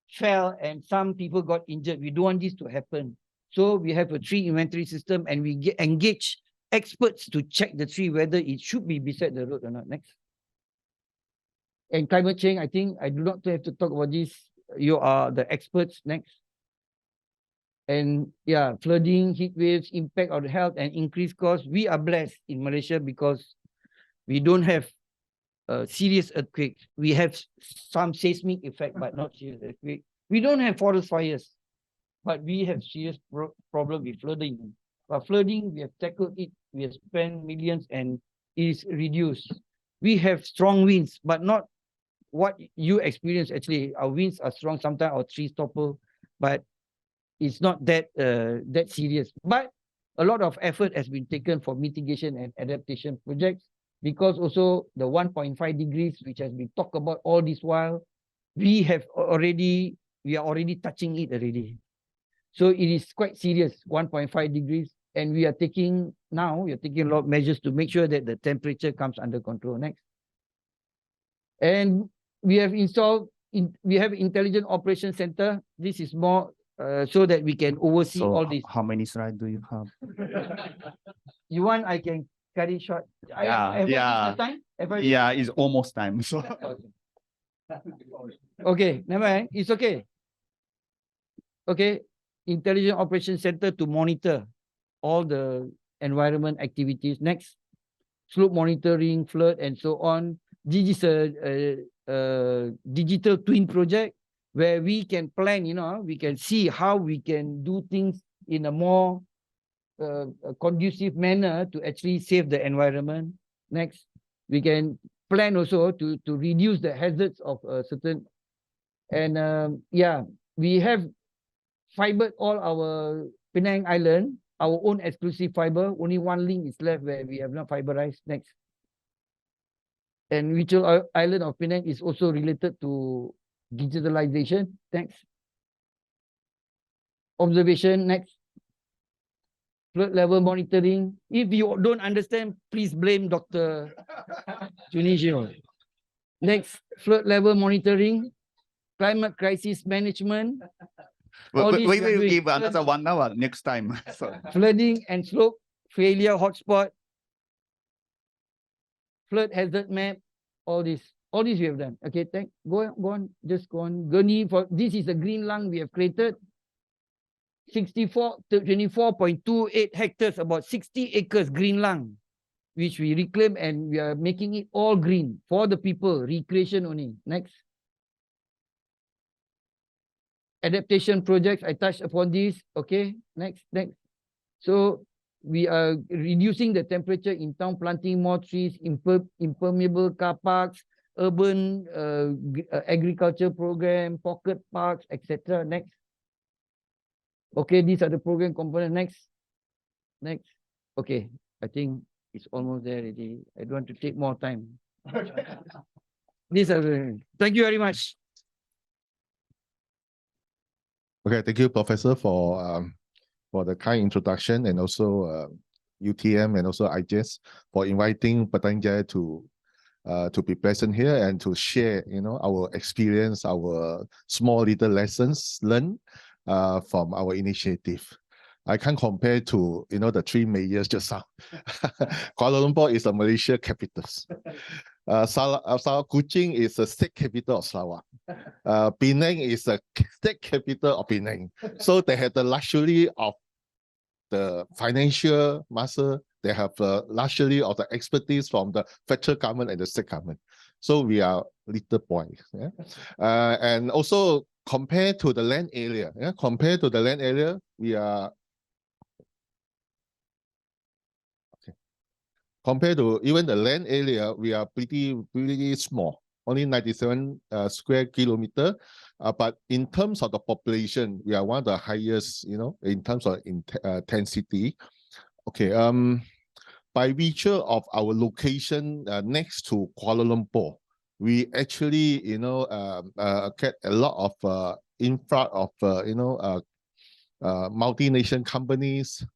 fell and some people got injured. We don't want this to happen. So we have a tree inventory system, and we engage experts to check the tree whether it should be beside the road or not. Next. And climate change, I think I do not have to talk about this. You are the experts. Next. And yeah, flooding, heat waves, impact on health and increased costs. We are blessed in Malaysia because we don't have serious earthquakes. We have some seismic effect, but not serious earthquake. We don't have forest fires, but we have serious problem with flooding. But flooding, we have tackled it. We have spent millions and it is reduced. We have strong winds, but not what you experience. Actually, our winds are strong. Sometimes our trees topple, but it's not that serious. But a lot of effort has been taken for mitigation and adaptation projects, because also the 1.5 degrees, which has been talked about all this while, we are already touching it already. So it is quite serious, 1.5 degrees. And we are taking a lot of measures to make sure that the temperature comes under control. Next. And we have installed, we have Intelligent Operation Center. This is more so that we can oversee all this. How many slides do you have? You want, I can cut it short. Yeah. It's almost time. So okay, never mind. It's okay. Okay, Intelligent Operation Center to monitor all the environment activities. Next, slope monitoring, flood, and so on. This is a digital twin project where we can plan, we can see how we can do things in a more conducive manner to actually save the environment. Next, we can plan also to reduce the hazards of certain, and we have fibered all our Penang Island, our own exclusive fiber. Only one link is left where we have not fiberized. Next. And Virtual Island of Penang is also related to digitalization. Next. Observation. Next. Flood level monitoring. If you don't understand, please blame Dr. Junishio. Next. Flood level monitoring. Climate crisis management. All these We we are will doing. give another 1 hour next time. So, Flooding and slope failure hotspot, flood hazard map, all this we have done. Okay, go on, just go on. Gurney, for this is the green lung we have created. 24.28 hectares, about 60 acres green lung, which we reclaim, and we are making it all green for the people, recreation only. Next. Adaptation projects, I touched upon this. Okay, next. So we are reducing the temperature in town, planting more trees, impermeable car parks, urban agriculture program, pocket parks, etc. Next. Okay, these are the program components. Next. Okay, I think it's almost there already. I don't want to take more time. These are the, thank you very much. Okay, thank you, Professor, for the kind introduction, and also UTM and also IGES for inviting Petang Jaya to be present here and to share, our experience, our small little lessons learned from our initiative. I can't compare to, the 3 mayors just now. Kuala Lumpur is the Malaysia capital. Kuching is the state capital of Sarawak. Penang is the state capital of Penang. So they have the luxury of the financial muscle. They have the luxury of the expertise from the federal government and the state government. So we are little boys. Yeah? And also compared to the land area, we are compared to even the land area, we are pretty small, only 97 square kilometer. But in terms of the population, we are one of the highest, in terms of intensity. Okay. By virtue of our location next to Kuala Lumpur, we actually, get a lot of infra of, multinational companies,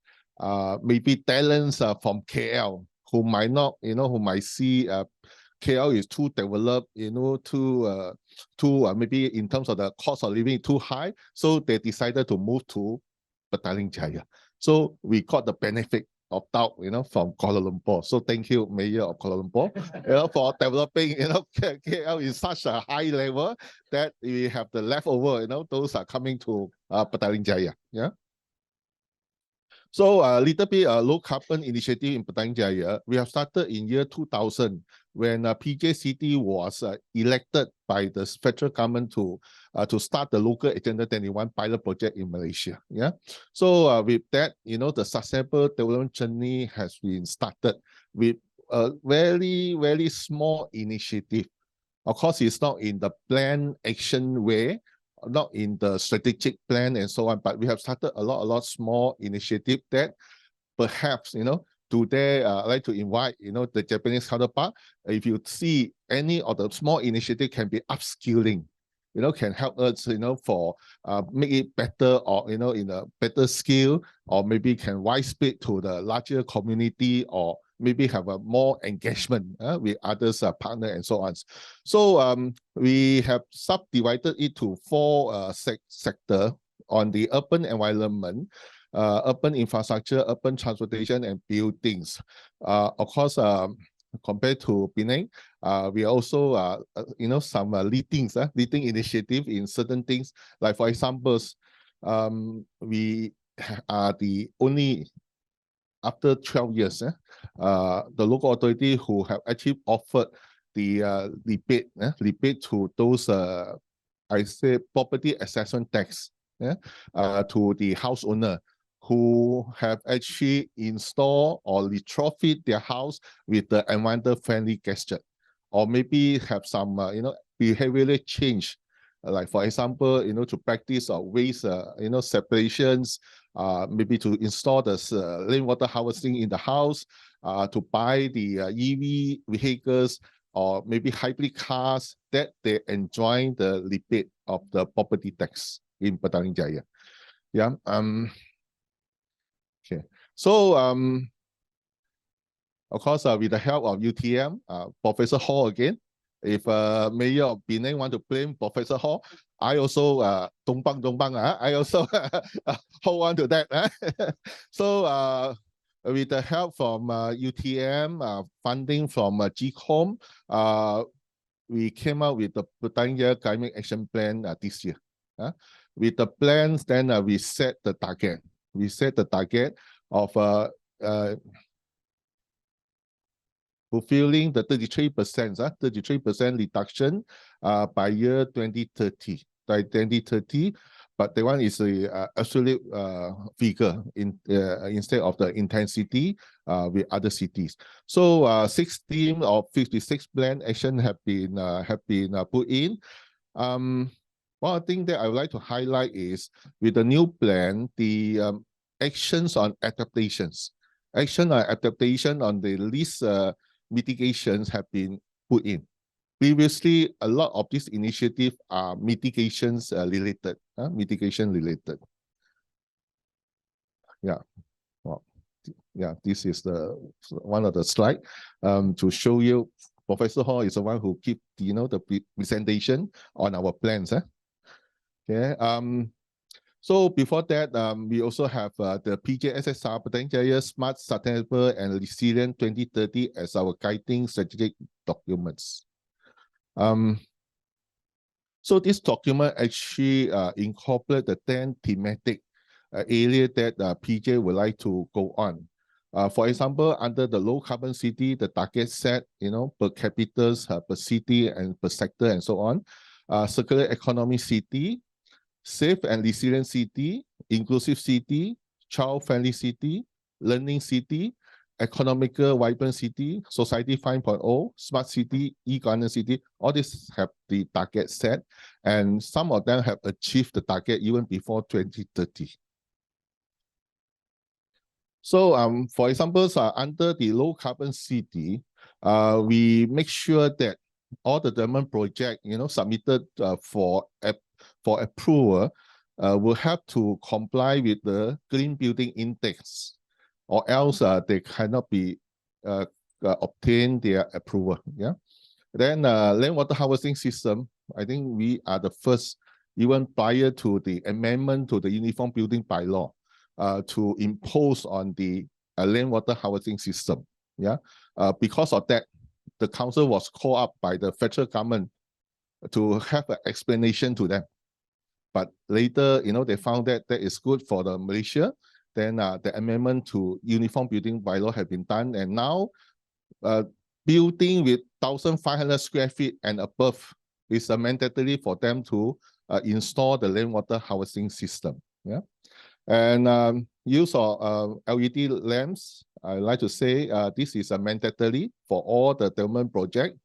maybe talents from KL. Who might not, who might see KL is too developed, too maybe in terms of the cost of living too high. So they decided to move to Petaling Jaya. So we got the benefit of doubt, from Kuala Lumpur. So thank you, Mayor of Kuala Lumpur, for developing, KL in such a high level that we have the leftover, those are coming to Petaling Jaya. Yeah. So a little bit low carbon initiative in Petaling Jaya. We have started in year 2000 when PJ City was elected by the federal government to start the local Agenda 21 pilot project in Malaysia. Yeah. So with that, the sustainable development journey has been started with a very, very small initiative. Of course, it's not in the plan action way, not in the strategic plan and so on, but we have started a lot small initiative that perhaps, today I'd like to invite, the Japanese counterpart. If you see any of the small initiative can be upskilling, can help us, for make it better, or, in a better skill, or maybe can widespread to the larger community, or maybe have a more engagement with others partner and so on. So we have subdivided it to 4 sectors on the urban environment, urban infrastructure, urban transportation, and buildings. Of course, compared to Penang, we also some leading initiative in certain things. Like for example, we are the only, after 12 years, the local authority who have actually offered the rebate to those, I say, property assessment tax to the house owner who have actually installed or retrofit their house with the environmental friendly gesture, or maybe have some, behavioral change. Like for example, to practice waste, separations, maybe to install the rainwater harvesting in the house, to buy the EV vehicles, or maybe hybrid cars, that they enjoy the rebate of the property tax in Petaling Jaya. Yeah. Okay. So of course, with the help of UTM, Professor Hall again. If Mayor of Penang want to blame Professor Hall, I also tumpang, I also hold on to that. So with the help from UTM, funding from GCOM, we came out with the Petang Climate Action Plan this year. With the plans, then we set the target. We set the target of fulfilling the 33% reduction by year 2030. By 2030, but the one is a absolute figure instead of the intensity with other cities. So 16 of 56 plan action have been put in. One thing that I would like to highlight is with the new plan, the actions on adaptations. Action on adaptation on the least mitigations have been put in. Previously, a lot of these initiatives are mitigations related, mitigation related. Yeah, well, yeah, this is the one of the slide to show you. Professor Hall is the one who keep the presentation on our plans. Okay. So before that, we also have the PJSSR Petang Jaya Smart, Sustainable and Resilient 2030 as our guiding strategic documents. So this document actually incorporate the 10 thematic area that PJ would like to go on. For example, under the low carbon city, the target set, per capita, per city and per sector and so on. Circular economy city, safe and resilient city, inclusive city, child-friendly city, learning city, economical vibrant city, society 5.0, smart city, e-governance city, all these have the target set, and some of them have achieved the target even before 2030. So for example, under the low carbon city, we make sure that all the development project, submitted for approval will have to comply with the Green Building Index, or else they cannot be obtain their approval. Yeah. Then land water harvesting system, I think we are the first, even prior to the amendment to the Uniform Building Bylaw, to impose on the land water harvesting system. Yeah. Because of that, the council was called up by the federal government to have an explanation to them. But later, they found that that is good for the Malaysia. Then the amendment to Uniform Building Bylaw have been done, and now building with 1,500 square feet and above is mandatory for them to install the land water harvesting system. Yeah, and use of LED lamps. I like to say this is a mandatory for all the development project,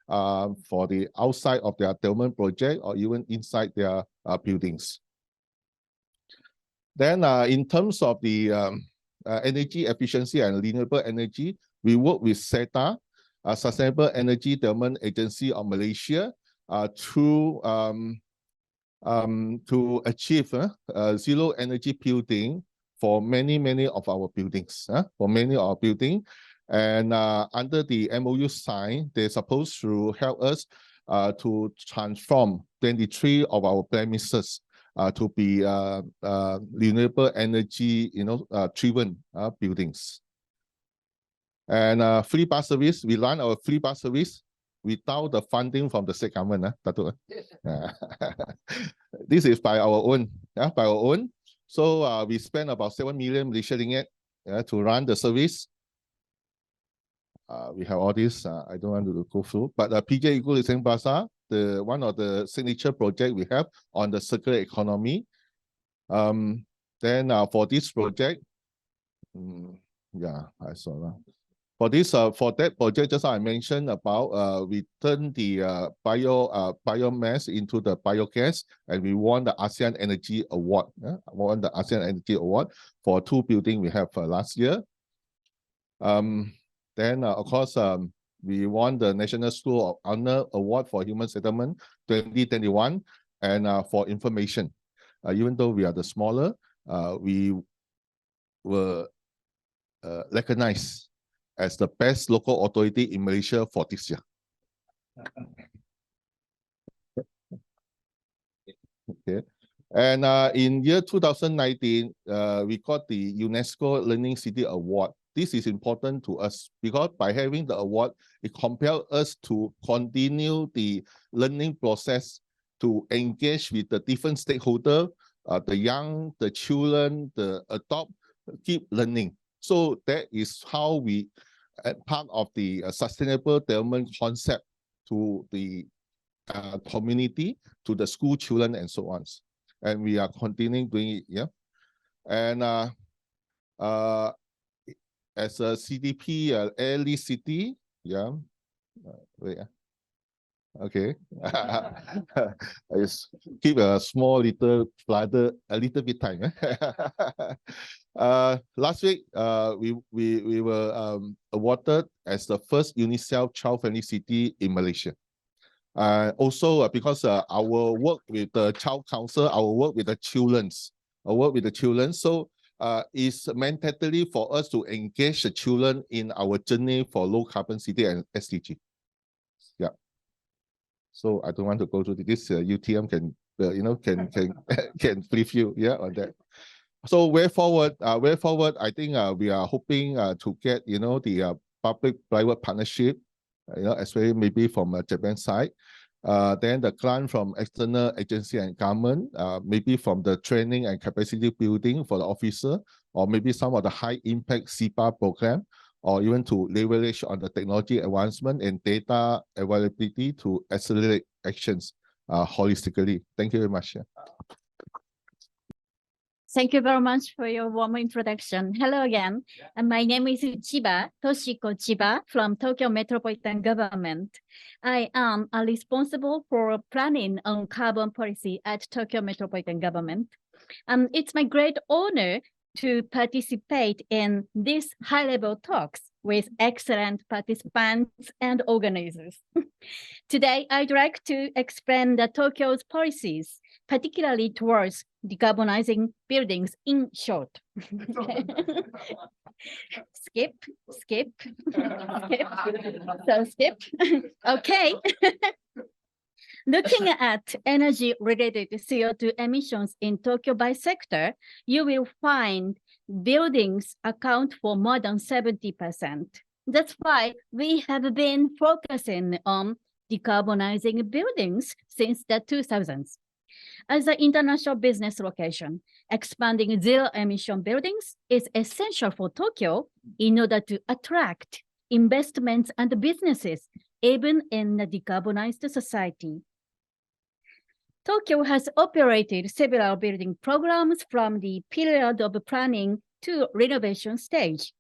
for the outside of their development project or even inside their buildings. Then in terms of the energy efficiency and renewable energy, we work with SETA, Sustainable Energy Development Agency of Malaysia, to achieve zero energy building for many of our buildings. And under the MOU sign, they're supposed to help us to transform 23 of our premises to be renewable energy, driven buildings. And free bus service, we run our free bus service without the funding from the state government. Datuk. This is by our own, by our own. So we spend about 7 million Malaysian ringgit to run the service. We have all this. I don't want to go through, but PJ Eco-Living Plaza, one of the signature project we have on the circular economy. Then for this project, yeah, I saw that. For this, for that project, just I mentioned about, we turn the biomass into the biogas, and we won the ASEAN Energy Award. Won the ASEAN Energy Award for 2 buildings we have last year. Then of course, we won the National School of Honor Award for Human Settlement 2021, and for information. Even though we are the smaller, we were recognized as the best local authority in Malaysia for this year. Okay. And in year 2019, we got the UNESCO Learning City Award. This is important to us because by having the award, it compels us to continue the learning process, to engage with the different stakeholders, the young, the children, the adult, keep learning. So that is how we, part of the sustainable development concept to the community, to the school children and so on. And we are continuing doing it, yeah. And as a CDP, early city, yeah. Wait, okay. I just keep a small little flutter, a little bit time. Last week, we were awarded as the first UNICEF child-friendly city in Malaysia. Also, because our work with the Child Council, our work with the children, so it's mandatory for us to engage the children in our journey for low carbon city and SDG. Yeah. So I don't want to go through this. UTM can can brief you, yeah, on that. So way forward, I think we are hoping to get the public-private partnership, especially maybe from Japan side. Then the grant from external agency and government, maybe from the training and capacity building for the officer, or maybe some of the high impact CPA program, or even to leverage on the technology advancement and data availability to accelerate actions holistically. Thank you very much. Thank you very much for your warm introduction. Hello again. My name is Chiba, Toshiko Chiba from Tokyo Metropolitan Government. I am responsible for planning on carbon policy at Tokyo Metropolitan Government. It's my great honor to participate in these high-level talks with excellent participants and organizers. Today, I'd like to explain the Tokyo's policies, particularly towards decarbonizing buildings in short. Skip. So skip. Okay. Looking at energy-related CO2 emissions in Tokyo by sector, you will find buildings account for more than 70%. That's why we have been focusing on decarbonizing buildings since the 2000s. As an international business location, expanding zero-emission buildings is essential for Tokyo in order to attract investments and businesses, even in a decarbonized society. Tokyo has operated several building programs from the period of planning to renovation stage.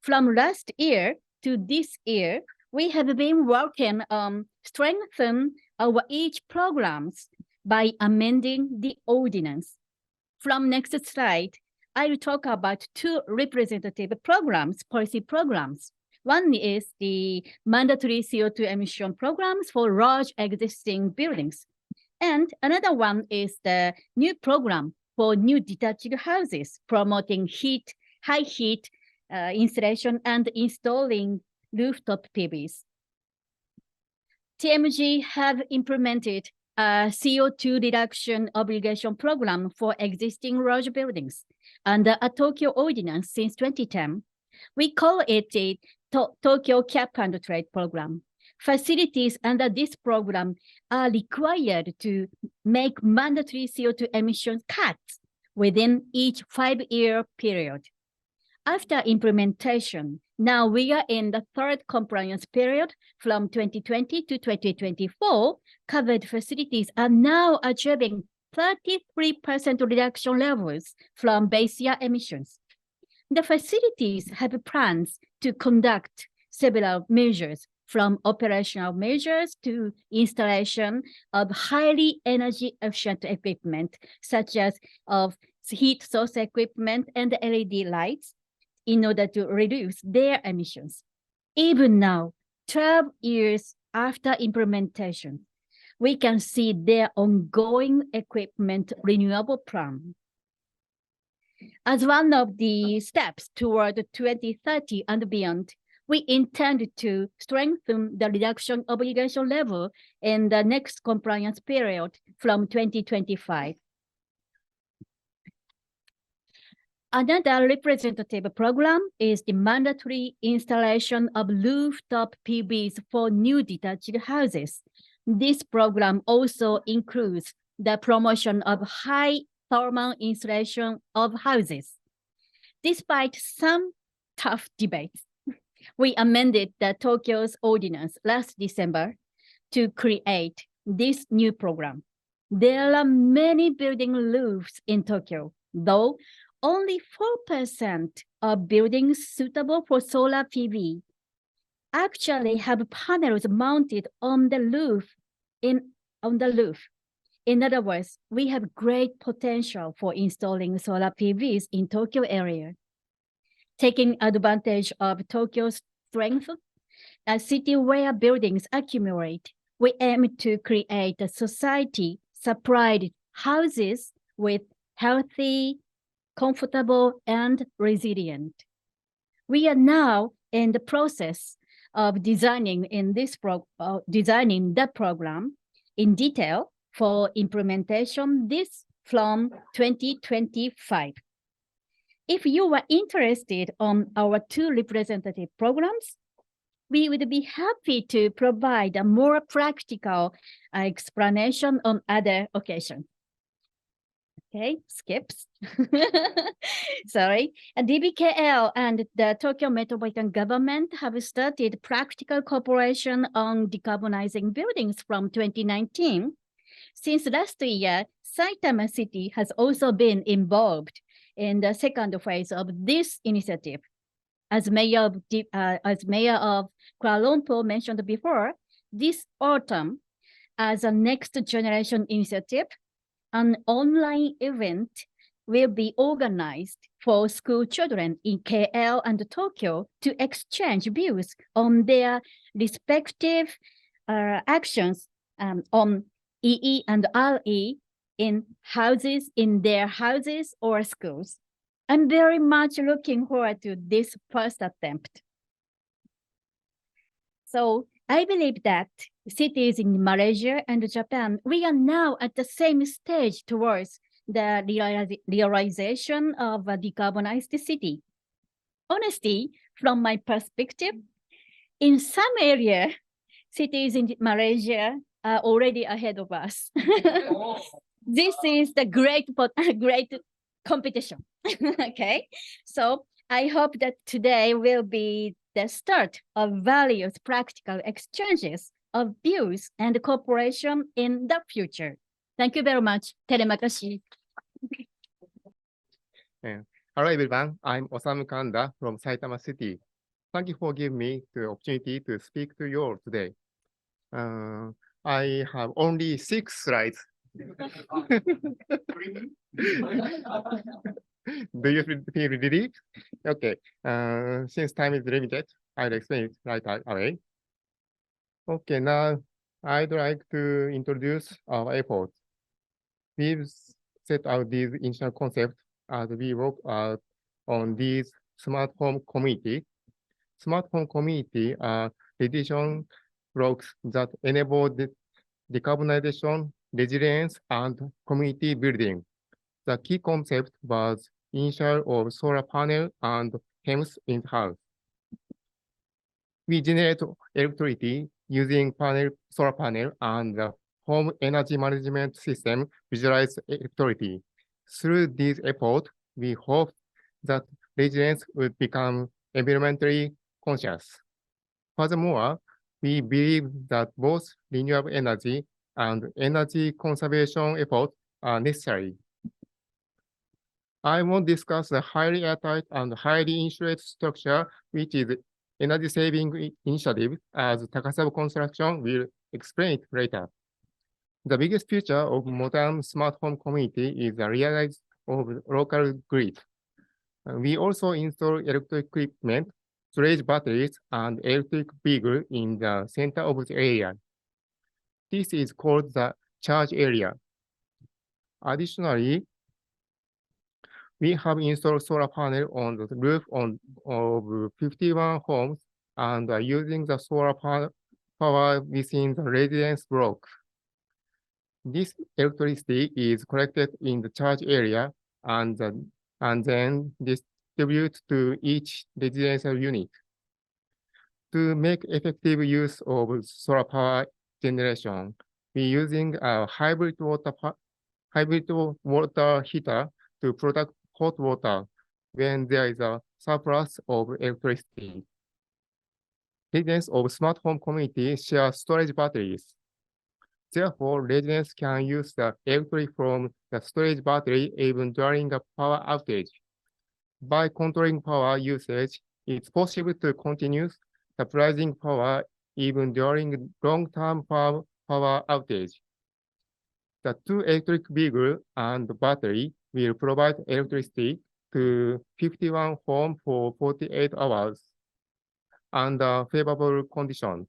From last year to this year, we have been working on strengthening our each programs by amending the ordinance. From next slide, I will talk about two representative programs, policy programs. One is the mandatory CO2 emission programs for large existing buildings. And another one is the new program for new detached houses, promoting high heat installation and installing rooftop PVs. TMG have implemented a CO2 reduction obligation program for existing large buildings under a Tokyo ordinance since 2010. We call it the Tokyo Cap and Trade program. Facilities under this program are required to make mandatory CO2 emission cuts within each 5-year period. After implementation, now we are in the third compliance period from 2020 to 2024. Covered facilities are now achieving 33% reduction levels from base year emissions. The facilities have plans to conduct several measures, from operational measures to installation of highly energy efficient equipment, such as heat source equipment and LED lights, in order to reduce their emissions. Even now, 12 years after implementation, we can see their ongoing equipment renewable plan. As one of the steps toward 2030 and beyond, we intend to strengthen the reduction obligation level in the next compliance period from 2025. Another representative program is the mandatory installation of rooftop PVs for new detached houses. This program also includes the promotion of high thermal insulation of houses. Despite some tough debates, we amended the Tokyo's ordinance last December to create this new program. There are many building roofs in Tokyo, though only 4% of buildings suitable for solar PV actually have panels mounted on the roof. In other words, we have great potential for installing solar PVs in Tokyo area. Taking advantage of Tokyo's strength, a city where buildings accumulate, we aim to create a society supplied houses with healthy, comfortable, and resilient. We are now in the process of designing the program in detail for implementation this from 2025. If you are interested on our two representative programs, we would be happy to provide a more practical explanation on other occasions. Okay, skips. Sorry. DBKL and the Tokyo Metropolitan Government have started practical cooperation on decarbonizing buildings from 2019. Since last year, Saitama City has also been involved in the second phase of this initiative. As Mayor of Kuala Lumpur mentioned before, this autumn, as a next generation initiative, an online event will be organized for school children in KL and Tokyo to exchange views on their respective actions on EE and RE in their houses or schools. I'm very much looking forward to this first attempt. So I believe that cities in Malaysia and Japan, we are now at the same stage towards the realization of a decarbonized city. Honestly, from my perspective, in some area, cities in Malaysia are already ahead of us. This is the great competition. Okay, so I hope that today will be the start of various practical exchanges of views and cooperation in the future. Thank you very much. Telemakashi. Hello everyone, I'm Osamu Kanda from Saitama City. Thank you for giving me the opportunity to speak to you all today. I have only 6 slides. Do you feel relieved? Okay, since time is limited, I'll explain it right away. Okay, now I'd like to introduce our efforts. We've set out these initial concepts as we work out on these smart home community. Smart home community are decision blocks that enable the decarbonization, resilience, and community building. The key concept was initial of solar panel and HEMS in house. We generate electricity using solar panel and the home energy management system visualize electricity. Through this effort, we hope that residents would become environmentally conscious. Furthermore, we believe that both renewable energy and energy conservation efforts are necessary. I won't discuss the highly airtight and highly insulated structure, which is energy saving initiative, as Takasago Construction will explain it later. The biggest feature of modern smart home community is the realization of local grid. We also install electric equipment, storage batteries, and electric vehicle in the center of the area. This is called the charge area. Additionally, we have installed solar panel on the roof of 51 homes and are using the solar power within the residence block. This electricity is collected in the charge area and the and then distribute to each residential unit. To make effective use of solar power generation, we're using a hybrid water heater to produce hot water when there is a surplus of electricity. Residents of smart home communities share storage batteries. Therefore, residents can use the electricity from the storage battery even during a power outage. By controlling power usage, it's possible to continue supplying power even during long-term power outage. The two electric vehicle and battery will provide electricity to 51 homes for 48 hours under favorable conditions.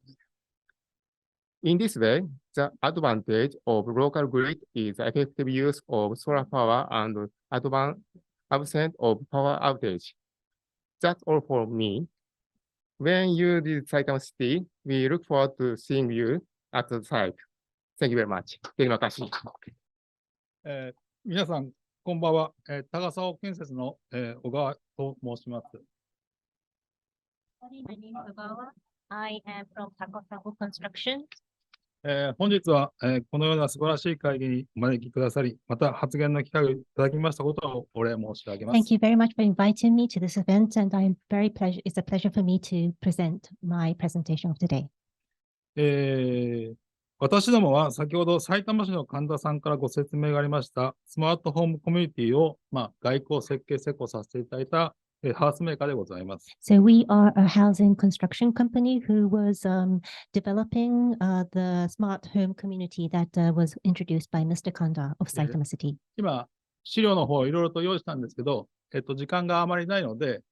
In this way, the advantage of local grid is effective use of solar power and absence of power outage. That's all for me. When you visit Saitama City, we look forward to seeing you at the site. Thank you very much. 皆さん、こんばんは。高砂建設の、小川と申します。My name is Ogawa. I am from Takasago Construction. 本日は、このような素晴らしい会議にお招きくださり、また発言の機会をいただきましたことをお礼申し上げます。Thank you very much for inviting me to this event, and it's a pleasure for me to present my presentation of today. 私どもは先ほど埼玉市の神田さんからご説明がありましたスマートホームコミュニティを、外交設計施工させていただいたハウスメーカーでございます。So we are a housing construction company who was developing the smart home community that was introduced by Mr. Kanda of Saitama City. 今、資料の方いろいろと用意したんですけど、時間があまりないので、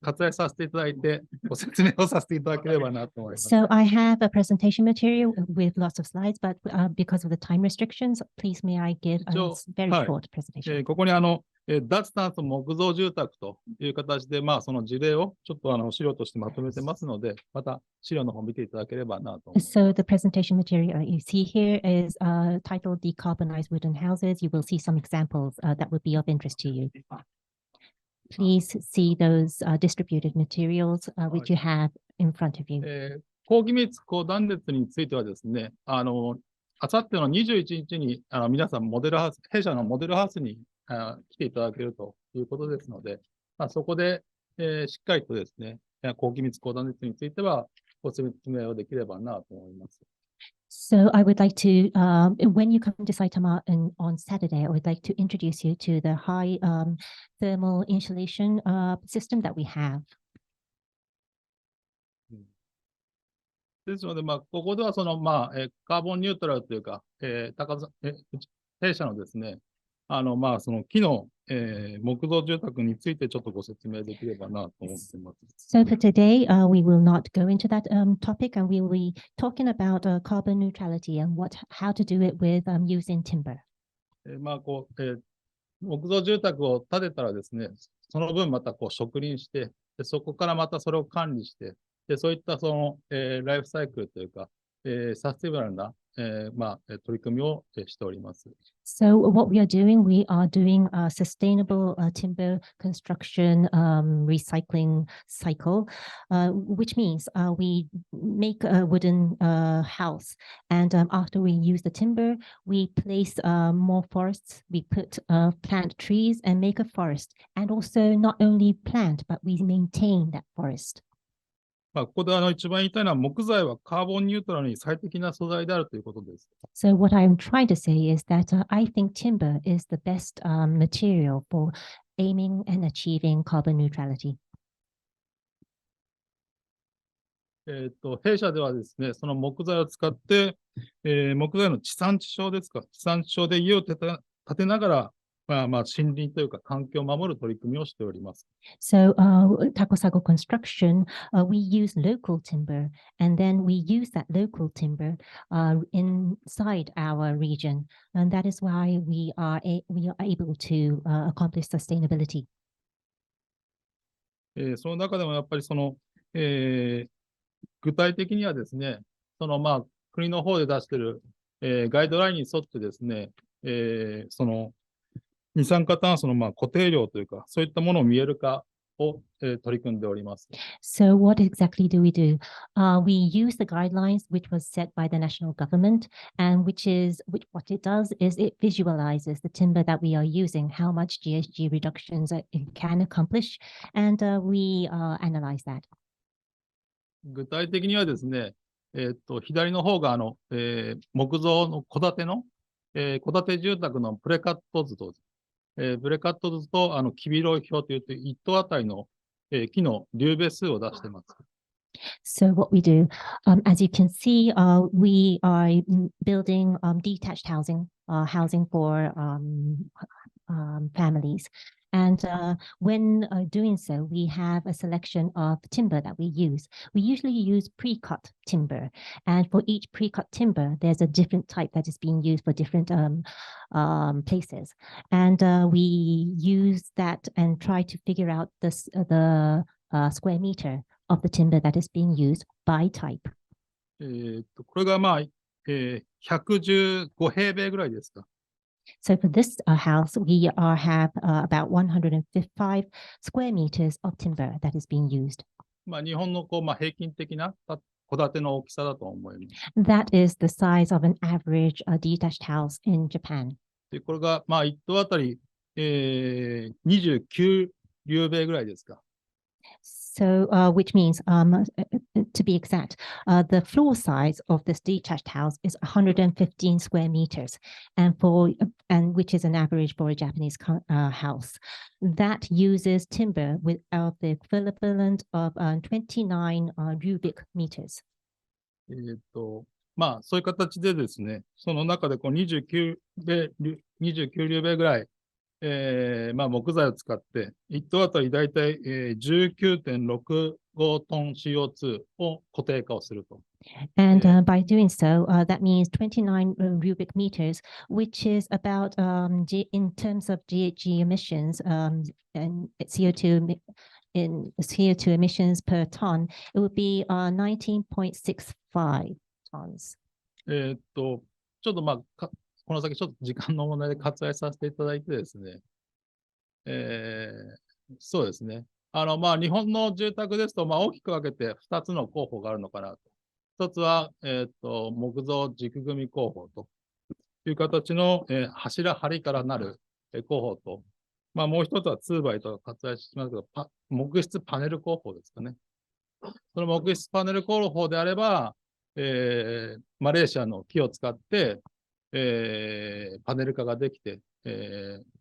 割愛させていただいて、ご説明をさせていただければなと思います。So I have a presentation material with lots of slides, but because of the time restrictions, please may I give a very short presentation. ここに脱炭素木造住宅という形で、その事例をちょっと資料としてまとめてますので、また資料の方を見ていただければなと思います。So the presentation material you see here is titled Decarbonized Wooden Houses. You will see some examples that would be of interest to you. Please see those distributed materials which you have in front of you. 高気密高断熱についてはですね、あさっての21日に皆さん弊社のモデルハウスに来ていただけるということですので、そこで、しっかりとですね、高気密高断熱についてはご説明をできればなと思います。So I would like to, when you come to Saitama on Saturday, I would like to introduce you to the high thermal insulation system that we have. ですので、ここではその、カーボンニュートラルというか、弊社のですね、その木の、木造住宅についてちょっとご説明できればなと思っています。So for today, we will not go into that topic, and we will be talking about carbon neutrality and how to do it with using timber. 木造住宅を建てたらですね、その分また植林して、そこからまたそれを管理して、そういったその、ライフサイクルというか、サスティナブルな取り組みをしております。So what we are doing a sustainable timber construction recycling cycle, which means we make a wooden house, and after we use the timber, we place more forests, we plant trees and make a forest, and also not only plant, but we maintain that forest. ここで一番言いたいのは、木材はカーボンニュートラルに最適な素材であるということです。So what I'm trying to say is that I think timber is the best material for aiming and achieving carbon neutrality. 弊社ではですね、その木材を使って、木材の地産地消ですか、地産地消で家を建てながら、森林というか環境を守る取り組みをしております。So Takasago Construction, we use local timber, and then we use that local timber inside our region, and that is why we are able to accomplish sustainability. その中でもやっぱりその、具体的にはですね、その国の方で出している、ガイドラインに沿ってですね、その二酸化炭素の固定量というか、そういったものを見える化を、取り組んでおります。So what exactly do we do? We use the guidelines which was set by the national government, and what it does is it visualizes the timber that we are using, how much GHG reductions it can accomplish, and we analyze that. 具体的にはですね、左の方が木造の戸建ての、戸建て住宅のプレカット図と、プレカット図と黄色い表というと、1棟あたりの、木の粒ベ数を出しています。So what we do, as you can see, we are building detached housing for families. And when doing so, we have a selection of timber that we use. We usually use pre-cut timber. And for each pre-cut timber, there's a different type that is being used for different places. And we use that and try to figure out the square meter of the timber that is being used by type. これが115平米ぐらいですか。So for this house, we have about 105 square meters of timber that is being used. 日本の平均的な戸建ての大きさだと思います。That is the size of an average detached house in Japan. でこれが1棟あたり、29立米ぐらいですか。So, which means, to be exact, the floor size of this detached house is 115 square meters, and which is an average for a Japanese house. That uses timber with the equivalent of 29 cubic meters. そういう形でですね、その中で29立米ぐらい、木材を使って、1棟あたりだいたい 19.65 トン CO2 を固定化をすると。And by doing so, that means 29 cubic meters, which is about, in terms of GHG emissions and CO2 emissions per ton, it would be 19.65 tons. ちょっとこの先ちょっと時間の問題で割愛させていただいてですね、そうですね。日本の住宅ですと、大きく分けて2つの工法があるのかなと。1つは、木造軸組工法という形の、柱梁からなる工法と、もう一つは2バイと割愛しますけど、木質パネル工法ですかね。その木質パネル工法であれば、マレーシアの木を使って、パネル化ができて、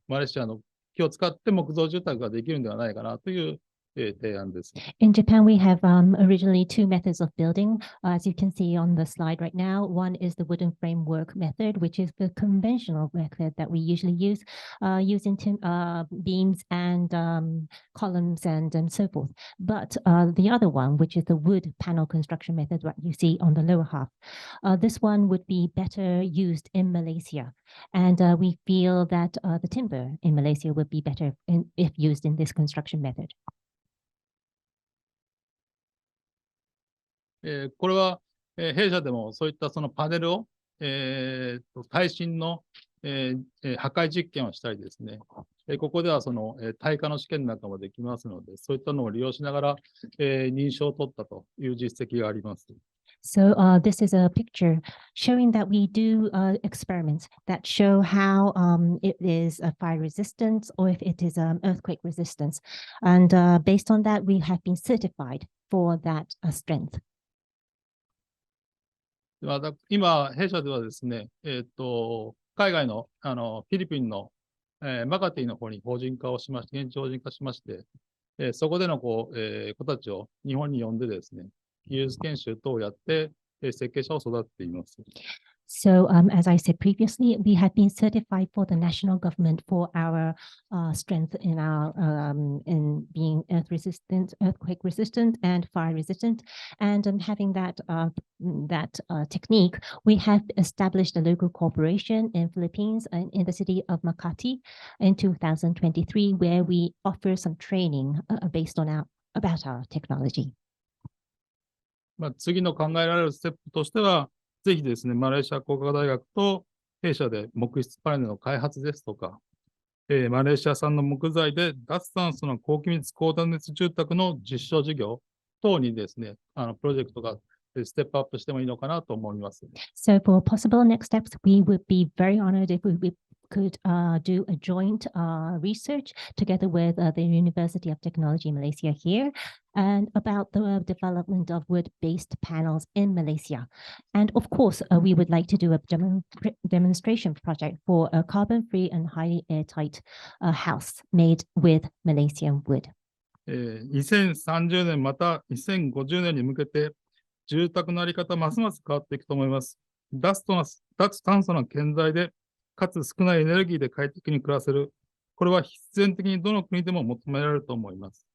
マレーシアの木を使って木造住宅ができるんではないかなという提案です。In Japan, we have originally two methods of building, as you can see on the slide right now. One is the wooden framework method, which is the conventional method that we usually use, using beams and columns and so forth. But the other one, which is the wood panel construction method, what you see on the lower half, this one would be better used in Malaysia. And we feel that the timber in Malaysia would be better if used in this construction method. これは、弊社でもそういったそのパネルを、耐震の、破壊実験をしたりですね、ここではその、耐火の試験なんかもできますので、そういったのを利用しながら、認証を取ったという実績があります。So this is a picture showing that we do experiments that show how it is fire resistance or if it is earthquake resistance. And based on that, we have been certified for that strength. 今、弊社ではですね、海外の、フィリピンの、マカティの方に法人化をしまして、現地法人化しまして、そこでの子たちを日本に呼んでですね、技術研修等をやって、設計者を育てています。So, as I said previously, we have been certified for the national government for our strength in our in being earth resistant, earthquake resistant, and fire resistant. And having that technique, we have established a local corporation in Philippines in the city of Makati in 2023, where we offer some training based on about our technology. 次の考えられるステップとしては、ぜひですね、マレーシア工科大学と弊社で木質パネルの開発ですとか、マレーシア産の木材で脱炭素の高気密高断熱住宅の実証事業等にですね、プロジェクトがステップアップしてもいいのかなと思います。So for possible next steps, we would be very honored if we could do a joint research together with the University of Technology Malaysia here and about the development of wood-based panels in Malaysia. And of course, we would like to do a demonstration project for a carbon-free and highly airtight house made with Malaysian wood. 2030年また2050年に向けて住宅のあり方ますます変わっていくと思います。脱炭素の建材でかつ少ないエネルギーで快適に暮らせる。これは必然的にどの国でも求められると思います。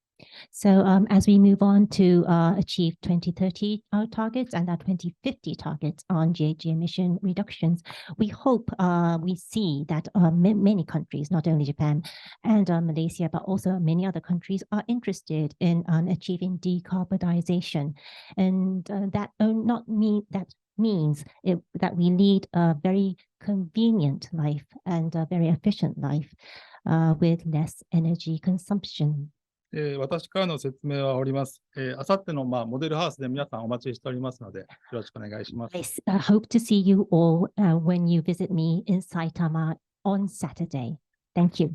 So as we move on to achieve 2030 targets and our 2050 targets on GHG emission reductions, we hope we see that many countries, not only Japan and Malaysia, but also many other countries are interested in achieving decarbonisation. And that means that we lead a very convenient life and a very efficient life with less energy consumption. 私からの説明はおります。あさってのモデルハウスで皆さんお待ちしておりますので、よろしくお願いします。I hope to see you all when you visit me in Saitama on Saturday. Thank you.